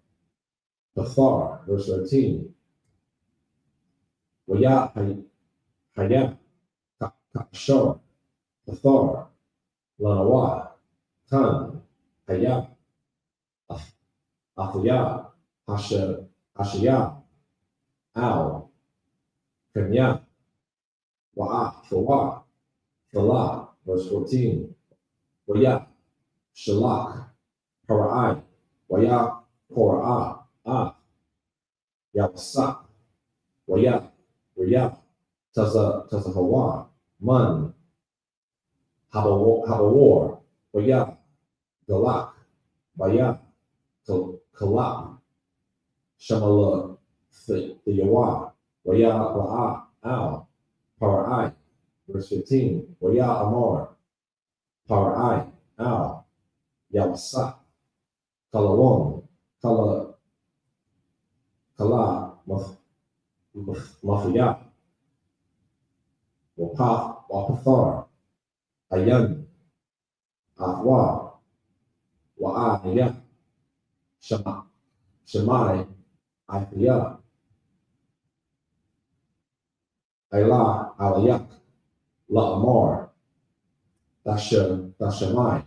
Pathar, verse 13. Waya, Haya, Shor, Pathar, Lanawa, Tan, Haya, Athaya, Hashaya, Al, Kanya, Wa'a, Fawa, Thala, verse 14. Waya, Shalak, Para'ai, Waya, Kora'ah, Yawasa, Waya, Raya, Tazahawa, Man, Habawar, Waya, Galak, Baya, Kalap, Shamala, Yawa, Waya, Wa'a, Al, Para'ai, verse 15. Waya, Amar, Para'ai, Al, Yawasa, Kalawon, Kala, Mafia, Wapathar, Ayan, Afwa, Wa'aya, Shamai, Athia, Ayla, Alayak, La'amar, Dashamai,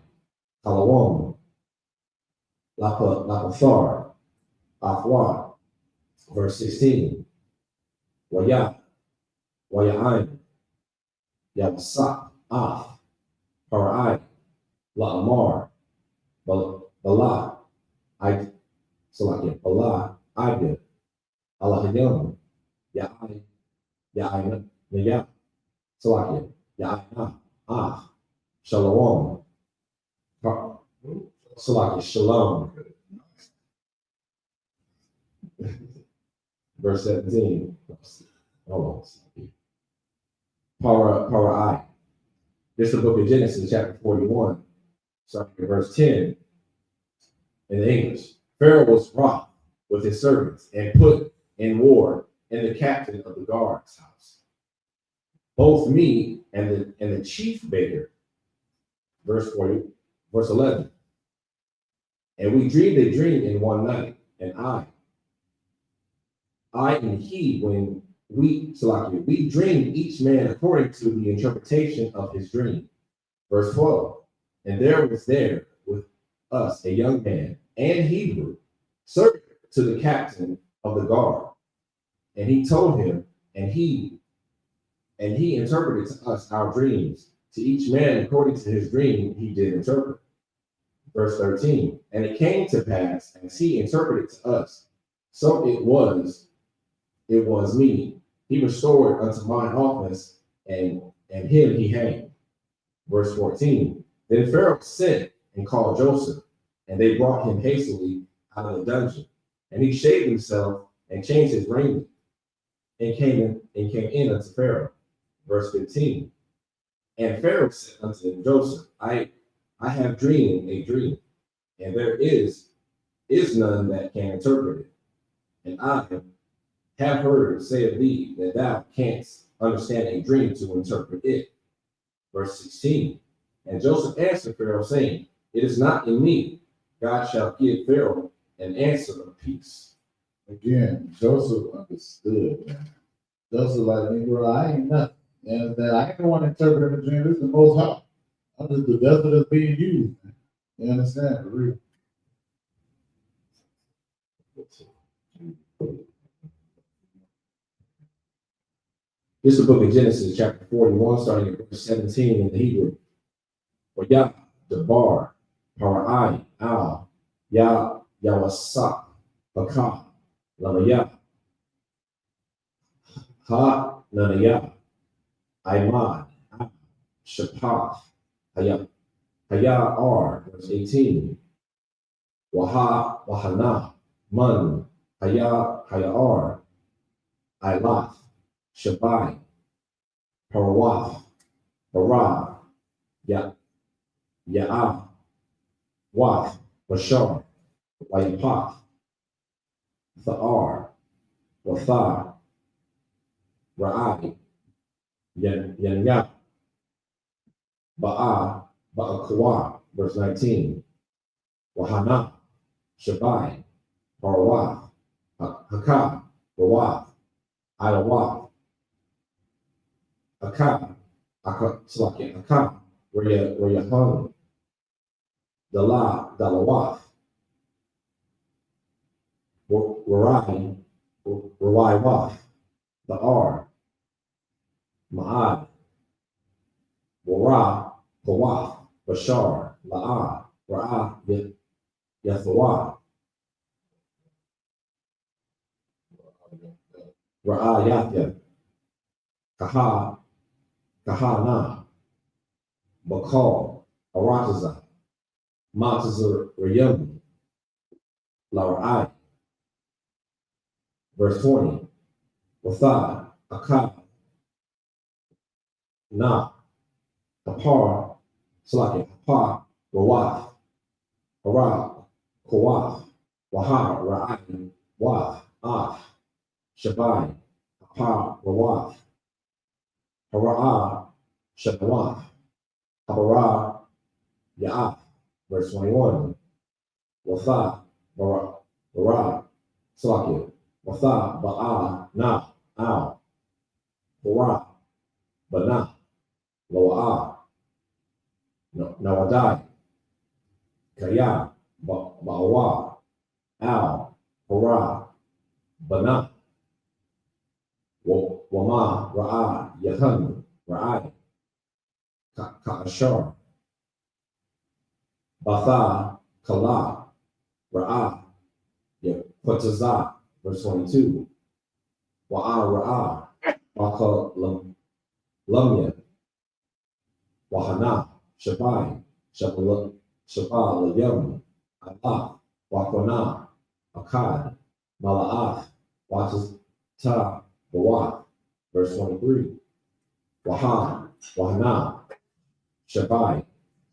Kalawon, Lapathar, Afwa, verse 16. Waya, Wayaim, Yabsa, Para'ai, La'amar, Bala, Salakia, Allah, Ibn, Allah Hayam, Ya'ai, Ya'ai, Naya, Salakia, Ya'ai, Shalom, Salakia, Shalom. Verse 17. Hold on. Para I. This is the book of Genesis, chapter 41, starting at verse 10 in the English. Pharaoh was wroth with his servants and put in war in the captain of the guard's house, both me and the chief baker. Verse 11. And we dreamed a dream in one night, and I and he, when we dreamed each man according to the interpretation of his dream. Verse 12. And there was there with us a young man and Hebrew, servant to the captain of the guard. And he told him, and he interpreted to us our dreams. To each man according to his dream he did interpret. Verse 13. And it came to pass, as he interpreted to us, so it was me. He restored unto mine office, and him he hanged. Verse 14. Then Pharaoh sent and called Joseph, and they brought him hastily out of the dungeon. And he shaved himself and changed his raiment, and came in unto Pharaoh. Verse 15. And Pharaoh said unto Joseph, I have dreamed a dream, and there is none that can interpret it. And I have heard say of thee that thou canst understand a dream to interpret it. Verse 16. And Joseph answered Pharaoh, saying, it is not in me. God shall give Pharaoh an answer of peace. Again, Joseph understood, man. Joseph like, bro, I ain't nothing. You understand? I ain't the one interpreting the dream. This is the Most High. I'm just the vessel that's being used, man. You understand? For real. This is the book of Genesis, chapter 41, starting at verse 17 in the Hebrew. For Yah, Debar, Parai, Al, Yah, Yawasa, Bakah, Lamaya, Ha, Nanaya, Imad, Shapath, Hayah, verse 18. Wahana, Man, Hayar, Ilath, Shabai, Parawath, Bara, Ya'ah, Wath, Bashar, Wayapath, Tha'ar, Wathar, Ra'ai, Yanya, Ba'akwa, verse 19. Wahana, Shabai, Parawath, Hakah, Rawath, Ilawath, Akah, where you hung, Dalawath, Warai, Wath, the R, Ma'ad, Wara, Kawath, Bashar, La'ah, Ra'ah, Yathawah, Ra'ah, Yathya, Kahana, Bakal, Arataza, Matazar, Rayum, La'ai. Verse 20. Wathah, Akab, Na, Apar, Salaki, Apar, Rawath, Arab, Kawath, Wahar, Ra'ai, Wath, Af, Shabai, Apar, Rawath, Hara'ah, Shabawath, Habarah, Ya'af. Verse 21. Wathah, Bara, Salaki, Wathah, Ba'ah, Na, Al, Bara, Bana, Lo'ah, Nawadai, Kaya, Ba'awa, Al, Hara, Bana, Wama, Ra'ah, Yahan, Ra'ai, Ka'ashar, Batha, Kala, Ra'ah, Potazah, verse 22. Wa'ara'ah, Waka Lumya, Wahana, Shabai, Shabal, Allah, Wakona, Akkad, Mala'ath, Watata, Bawat, verse 23. Wahan, Wahana, Shabai,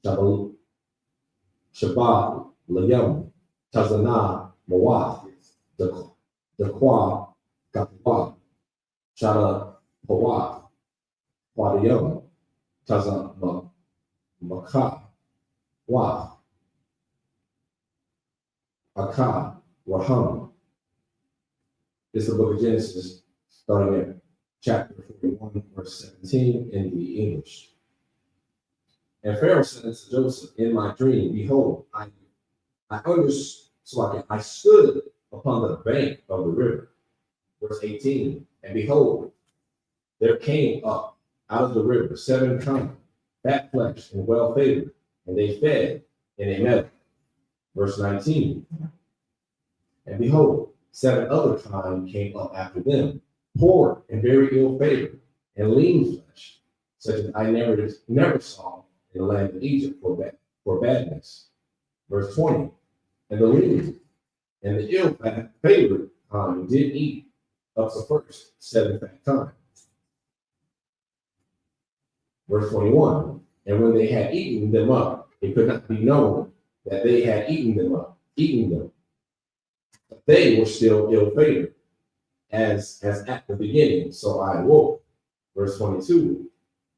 Shabal, Layam, Tazana, Mawat, Dakwa, Gatwa, Shada, Pawat, Wadayam, Taza, Maka, Wa, Akkad, Raham. This is the book of Genesis, starting at chapter 41, verse 17 in the English. And Pharaoh said unto Joseph, in my dream, behold, I stood upon the bank of the river. Verse 18, and behold, there came up out of the river 7 kine, fat fleshed and well favored, and they fed in a meadow. Verse 19, and behold, 7 other kine came up after them, poor and very ill favored, and lean flesh, such as I never saw in the land of Egypt for badness. Verse 20, and the lean and the ill favored kine did eat up the first 7 fat kine. Verse 21, and when they had eaten them up, it could not be known that they had eaten them. But they were still ill favored, as at the beginning. So I awoke. Verse 22,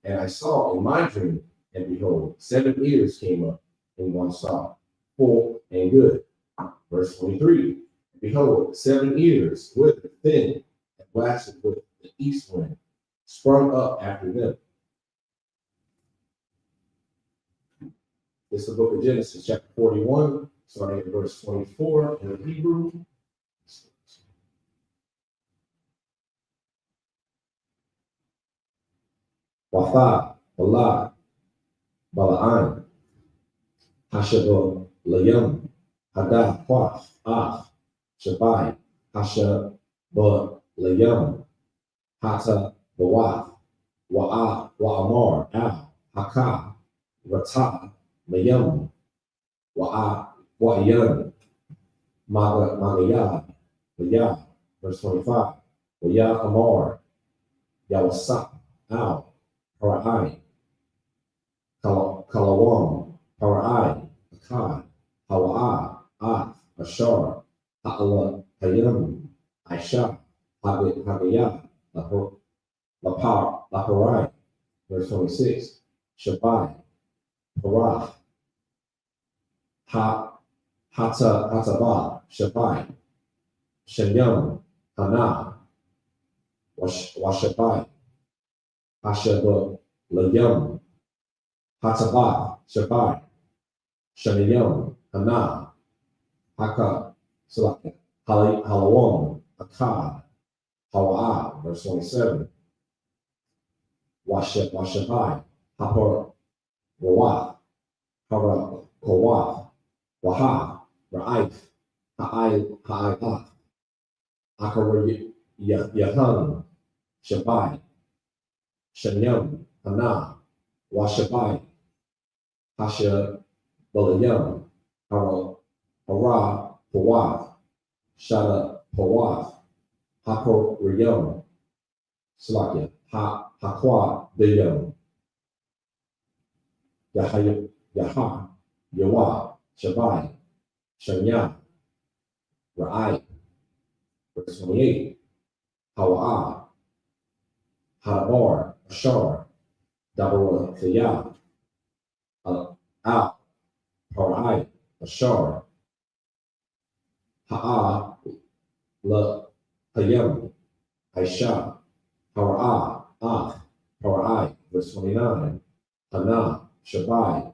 and I saw in my dream, and behold, 7 ears came up in one stalk, full and good. Verse 23, behold, 7 ears withered thin and blasted with the east wind, sprung up after them. This is the book of Genesis, chapter 41, starting at verse 24 in the Hebrew. Watha, Balad, Bala'an, Hashabah, Layam, Hadah, Quath, Ach, Shabai, Hashabah, Layam, Hata, Bawath, Wa'amar, Al, Hakah, Ratah, Mayam, Wa'ayan, Magayah, Mayah, verse 25, Wa'yah Amar, Yawasap, Al, Para'ai, Kalawam, Para'ai, Akkad, Hawa'ah, Ath, Ashar, Ha'ala, Hayam, I.S.U.P.K, Hagayah, Laparai, verse 26, Shabai, Parach, Hatabah, Shabai, Shanyam, Hana, Washabai, Hashabah, Layam, Hatabah, Shabai, Shanyam, Hana, Haka, Halawam, Akkad, Hawa'ah, verse 27, Washabai, Hapar, Wawath, Hara, Kowath, Waha, Ra'aith, Ha'aith, Akar Yahan, Shabai, Shanyam, Hana, Washabai, Hasha, Balayam, Hara, Pawath, Shada, Pawath, Hakor Riyam, Slakia, Hakwa, Dayam, Yaha, Yawa, Shabai, Shanya, Ra'ai, verse 28, Hawa'ah, Hadabar, Ashar, Dabara, Thayah, Al, Para'ai, Ashar, Ha'ah, La, Hayam, Aisha, Para'ah, Ath, Para'ai, verse 29, Hana, Shabai,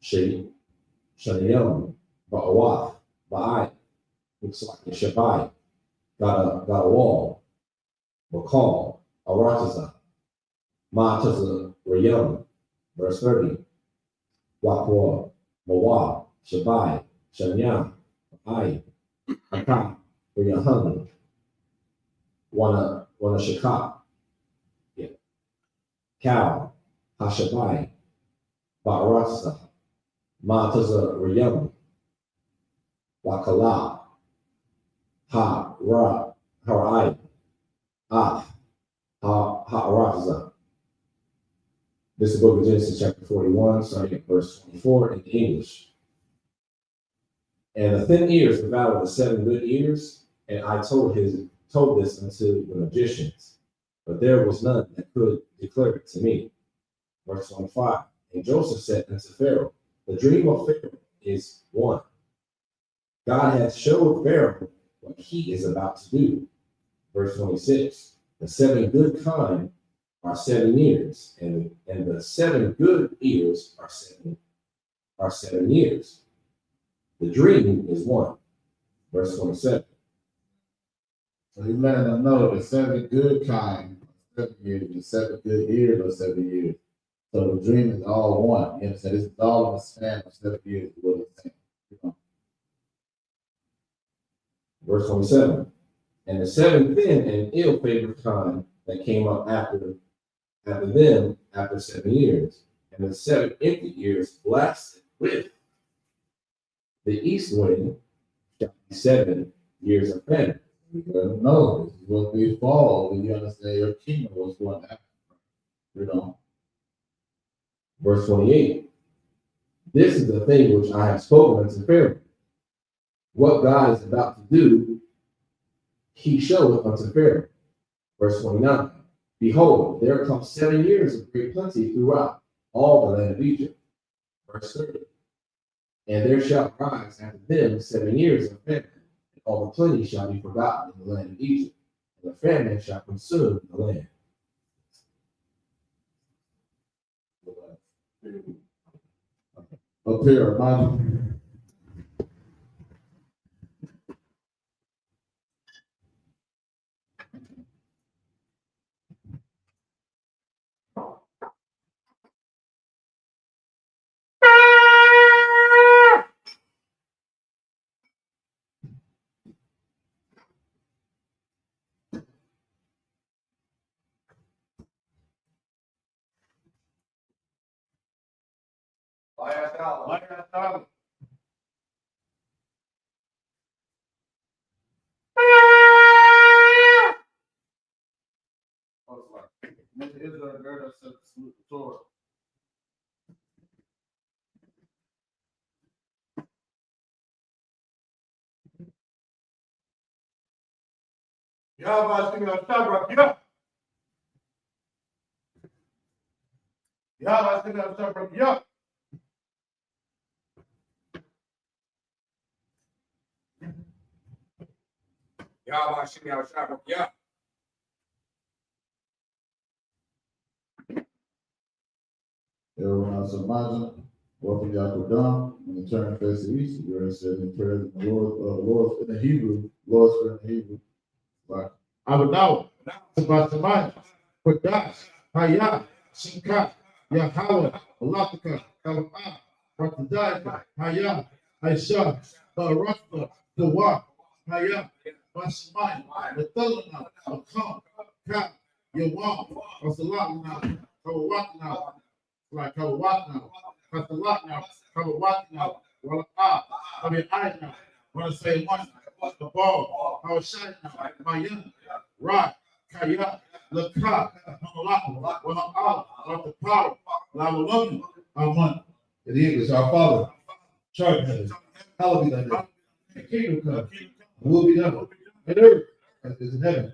Shaniyam, Ba'awath, Ba'ai, looks like Shabai, got a wall, Bakal, Arataza, Mataza, Rayam, verse 30, Wakwa, Mawab, Shabai, Shanyam, Ai, Akam, for Yohanan, one of Shakak, yeah, Cal, Hashabai, Ba'arasa, Mataza Rayam, Wakala, Harai, Ha'araza. This is the book of Genesis, chapter 41, starting at verse 24 in English. And the thin ears devoured the 7 good ears, and I told this unto the magicians, but there was none that could declare it to me. Verse 25. And Joseph said unto Pharaoh, the dream of Pharaoh is one. God hath showed Pharaoh what he is about to do. Verse 26. The 7 good kine are 7 years, and the 7 good ears are 7 years. The dream is one. Verse 27. So he's letting them know the 7 good kind, 7 years, the 7 good ears or 7 years. So the dream is all one. You understand? This is all in the span of 7 years. What it's saying. You know? Verse 27. And the 7 thin and ill-favored kind that came up after them after 7 years, and the 7 empty years lasted with the east wind shall be 7 years of famine. You gotta know this is what we fall when you understand your kingdom was going to happen. You know. Verse 28. This is the thing which I have spoken unto Pharaoh. What God is about to do, he showeth unto Pharaoh. Verse 29. Behold, there come 7 years of great plenty throughout all the land of Egypt. Verse 30. And there shall rise after them 7 years of famine, and all the plenty shall be forgotten in the land of Egypt, and the famine shall consume the land. Up here, imagine. I.S.U.P.K. Israel gird herself to salute the Torah. I.S.U.P.K. I.S.U.P.K. I.S.U.P.K. Everyone else imagine. Welcome y'all to Dom. When you turn face to east, you're said in prayer in the Lord in the Hebrew, Lord's prayer in the Hebrew. But I would know about the mind. For God, I.S.U.P.K, Yahweh, Allah, Allah, Ratadai, Hayah, Aisha, Baraka, the Wa, Hayah, Basimai, the Thelana, Akam, Ka, Yawam, Wasalana, Kawatna, like Kawatna, Katalakna, Kawatna, Walaka, I mean, I now, when I say one, the ball, I was shining, Mayan, Rock, Kaya, Laka, Malaka, Walaka, like the power, Lavalona, I want. In English, our Father, chart in heaven, hallowed be thy name. The kingdom come, will be done on earth as it is in heaven.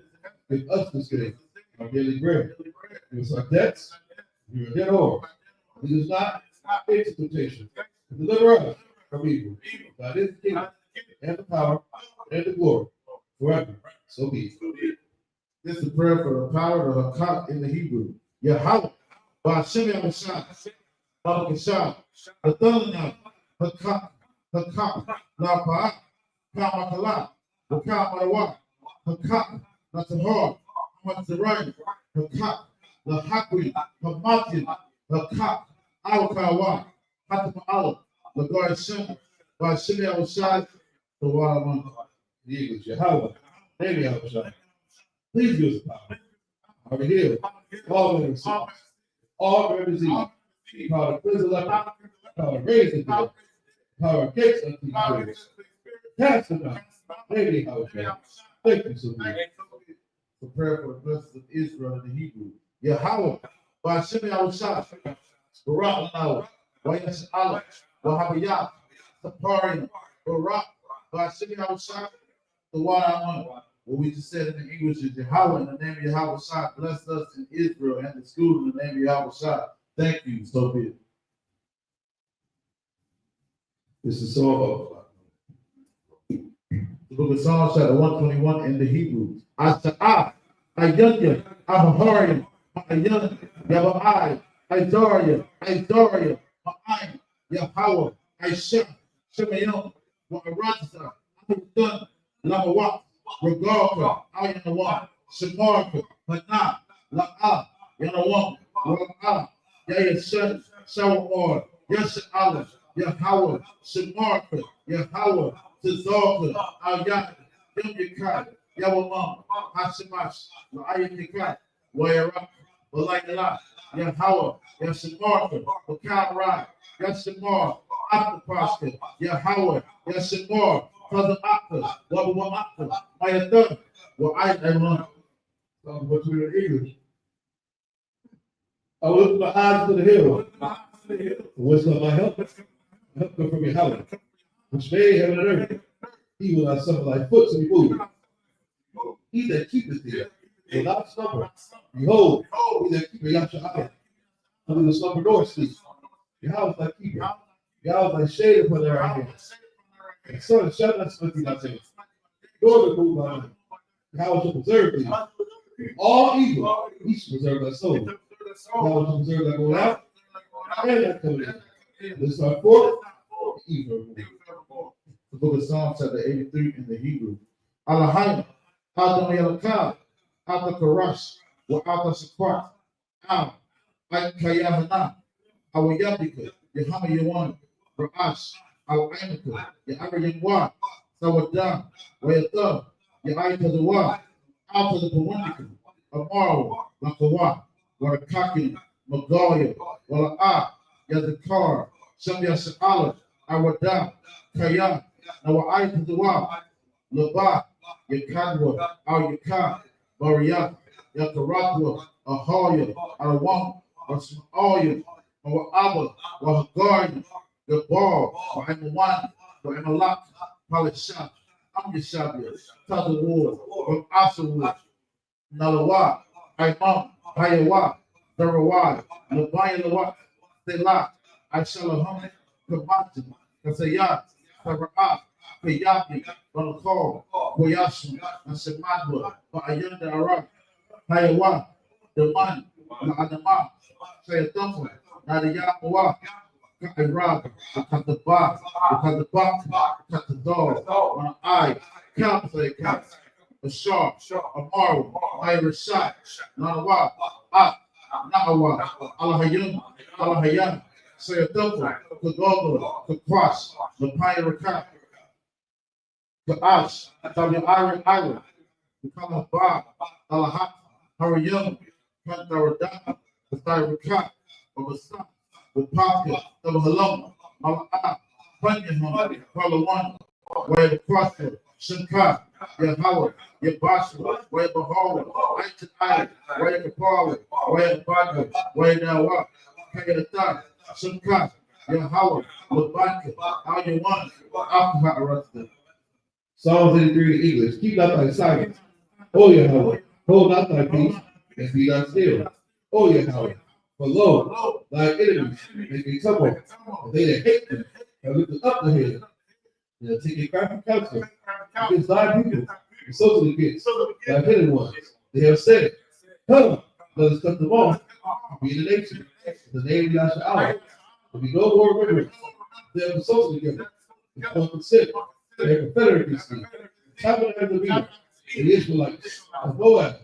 Give us this day our daily bread. Give us our debts, we are dead over. Lead us not into temptation, but deliver us from evil. God is the kingdom, and the power, and the glory, forever. So be it. This is a prayer for the power of Hakak in the Hebrew. Yahweh, Ba'ashem Yahweh, Balakashah, the Thundernaut, Hakak, La'pa'ah, Ka'makala, the Ka'marawa, Hakak, Natahar, Hamatzarayim, Hakak, the Hakri, Hamatin, Hakak, Al-Kawa, Hatama'ala, the Garshim, Ba'ashem Yahweh, the Waraman. the English, Yahweh, name Yahweh. Please give us power. Power to heal. All members, all members, power to cleanse the leper, power to raise the dead, power to catch unto the prayers. Cast them out. Name Yahweh. Thank you so much. For prayer for the blessings of Israel and the Hebrew. Yahweh, Ba'ashem Yahushua, Barak Now, Wayas Allah, Wahabiyah, Sapari, Barak, Ba'ashem Yahushua, the one I want. What we just said in the English is Yahweh, in the name of Yahweh Shah, bless us in Israel and the school in the name of Yahweh Shah. Thank you, so be it. This is Psalm, the book of Psalms, chapter 121 in the Hebrew. I-S-U-P-K, I-S-U.P.K, Aharian, I-S-U.P.K, Yabbai, I-S-U.P.K, I-S-U.P.K, I-S-U.P.K, Yahweh, I-S-U.P.K, Shemayim, Wa'aratza, I-S-U.P.K, Lamawat, Regalka, Ayanawa, Shamarka, Hana, La'a, Yanawa, Ra'a, Yayashan, Shawar, Yasha Yahweh, Shamarka, Yahweh, Tazalka, Ayat, Yamyakai, Yawamam, Hashemash, La'ayanikai, Wayara, Walayala, Yahweh, Yashamarka, Wakarai, Yashamar, Aptapaska, Yahweh, Yashamar, Father Akta, Wabba Akta, Mayatha, Wa'ayana. What we in English. I look my eyes to the hill. What's up, my help? Help come from your house, which made heaven and earth. He will not suffer thy foot to be moved. He that keepeth thee will not slumber. Behold, he that keepeth Yahshua, who will slumber nor sleep. Yahweh is thy keeper. Yahweh is thy shade upon thy right hand. The sun shall not smite thee by day, nor the moon by night. Yahweh shall preserve thee. All evil, he shall preserve thy soul. Yahweh shall preserve thy going out and thy coming in. This is our fourth evil. The book of Psalms, chapter 83 in the Hebrew. Alahayim, Adon Yelakah, Ata Karash, wa Ata Shakwat, Am, Kayavana, Awayabika, Yahama Yawan, Ra'ash, Awaimaka, Yaharayamwa, Sawadam, Wayatha, Yahaitazawa, Alta the Pawandika, Amaru, Lakawa, Warakaki, Magalia, Wala'a, Yazakar, Shamya Sha'ala, Awada, Kaya, Nawaitazawa, Laba, Yakadwa, Al Yaka, Bariat, Yakaratwa, Ahaya, Arawam, Asma'aya, Awa'aba, Wahagari, Gabar, Wahamawan, Wahamalak, Palashah, Amyashabia, Tazawar, Asawar, Nalawa, Imam, Hayawa, Darawai, Labayalawa, Selah, Aishalaham, Kamatin, Kasayat, Kara'at, Kayapi, Balakor, Koyasu, and Semadwa, Ba'ayanda Arab, Hayawa, the man, La'adama, Sayatafa, Nadayawa, Kairab, Kataba, Katador, on eye, count for a count, a sharp, Amaru, Irishak, Nanawa, Nahawa, Alahayam, Sayatafa, Kagogo, Kakwash, the Pirakat, Kaash, Tabi Iron, the Kalaba, Alahat, Harayam, Pantaradaka, the Thyrakat, of the sun, the Paka, the Halom, Mala'a, Panyaham, Palawan, where the Prosper, Shankar, Yahweh, Yabashua, where the Bahawah, Aitai, where the Power, where the Badu, where the Awak, Kayata, Shankar, Yahweh, Labanka, Ayawan, Akha, Psalms 83 in English. Keep not thy silence. O Yahweh, hold not thy peace, and be not still. O Yahweh, for lo, thy enemies make me tumble, and they that hate thee have lifted up the head. They'll take a crafty counsel against thy people, and so to against thy hidden ones. They have said, come, let us cut them off, be in the nation, in the name of Yahshua. There be no more remembrance. They have consulted together, and come and sit. They are confederate against thee. Tabernacle of the Leader, the Israelites, of Moab,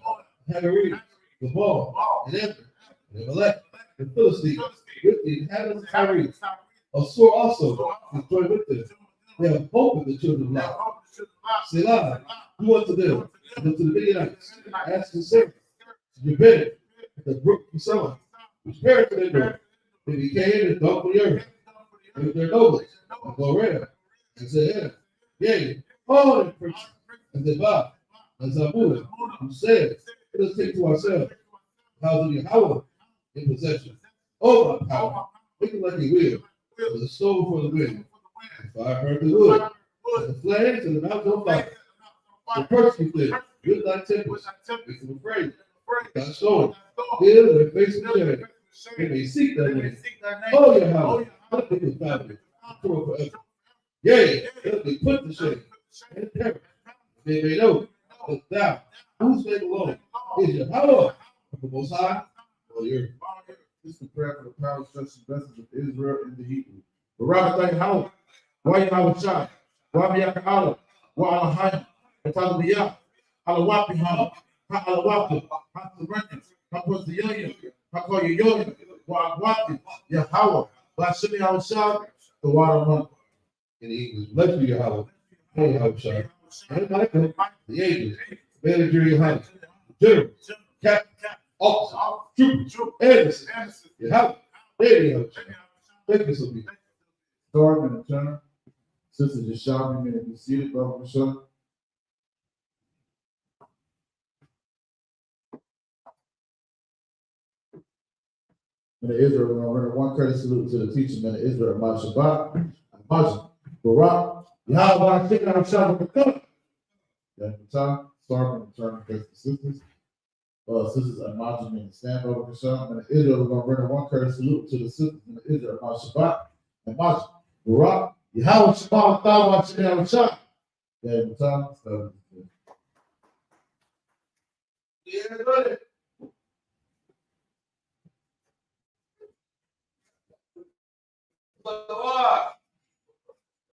Hagarenes, the Ball, and Amber, and Amalek, the Philistines, with the inhabitants of Tyre. A sword also is joined with them. They have hope in the children of light. Selah, do unto them, and unto the Midianites, ask and say, you better, the brook you saw, which perished in their door. Then he came and dunked the earth, with their nobles, and go around, and said, yea, all the preachers, and they bow, and Zabud, who said, let us take to ourselves the house of Yahweh in possession. Oh, my power, make it like a wheel, with a stove for the wind, and fire burnt the wood, and the flames and the mountain on fire. The persecute them with thy tempest, make them afraid. Thy storm, build their face with shame. They may seek thy name. Oh, Yahweh, let me confound it forever. Yea, let me put to shame and perish. They may know that thou, whose name alone is Yahweh, of the Most High, or the earth. This is the prayer for the power, structure, blessings of Israel in the Hebrew. But rather thank Howard. Why you have a shot? Why be a Allah? Why Allah high? And tell me, yeah, Allah wapi home. How Allah wapi? How to rent? How was the young? How call you young? Why wapi? Yeah, Howard. Why should we have a shot? The water month. In the English, blessed be Yahweh, and Yahweh, and Michael, the angels, manager Yahweh, general, captain, officer, trooper, and Yahweh, Yahweh. Thank you so much. Starting in the turn. Sister just shouting me and be seated, Brother Michelle. Men of Israel, we're going to render one courtesy salute to the teacher, men of Israel, Ahmad Shabbat, Ahmad Barak, Yahweh, Chicken, I'm shouting for God. Then the time, starting in the turn against the sisters. Sisters Ahmad and stand over Michelle. Men of Israel, we're going to render one courtesy salute to the sisters, men of Israel, Ahmad Shabbat, Ahmad Barak, Yahweh Shabbat, Thawah, Chicken, I'm shouting. Then the time, starting. Yeah, buddy.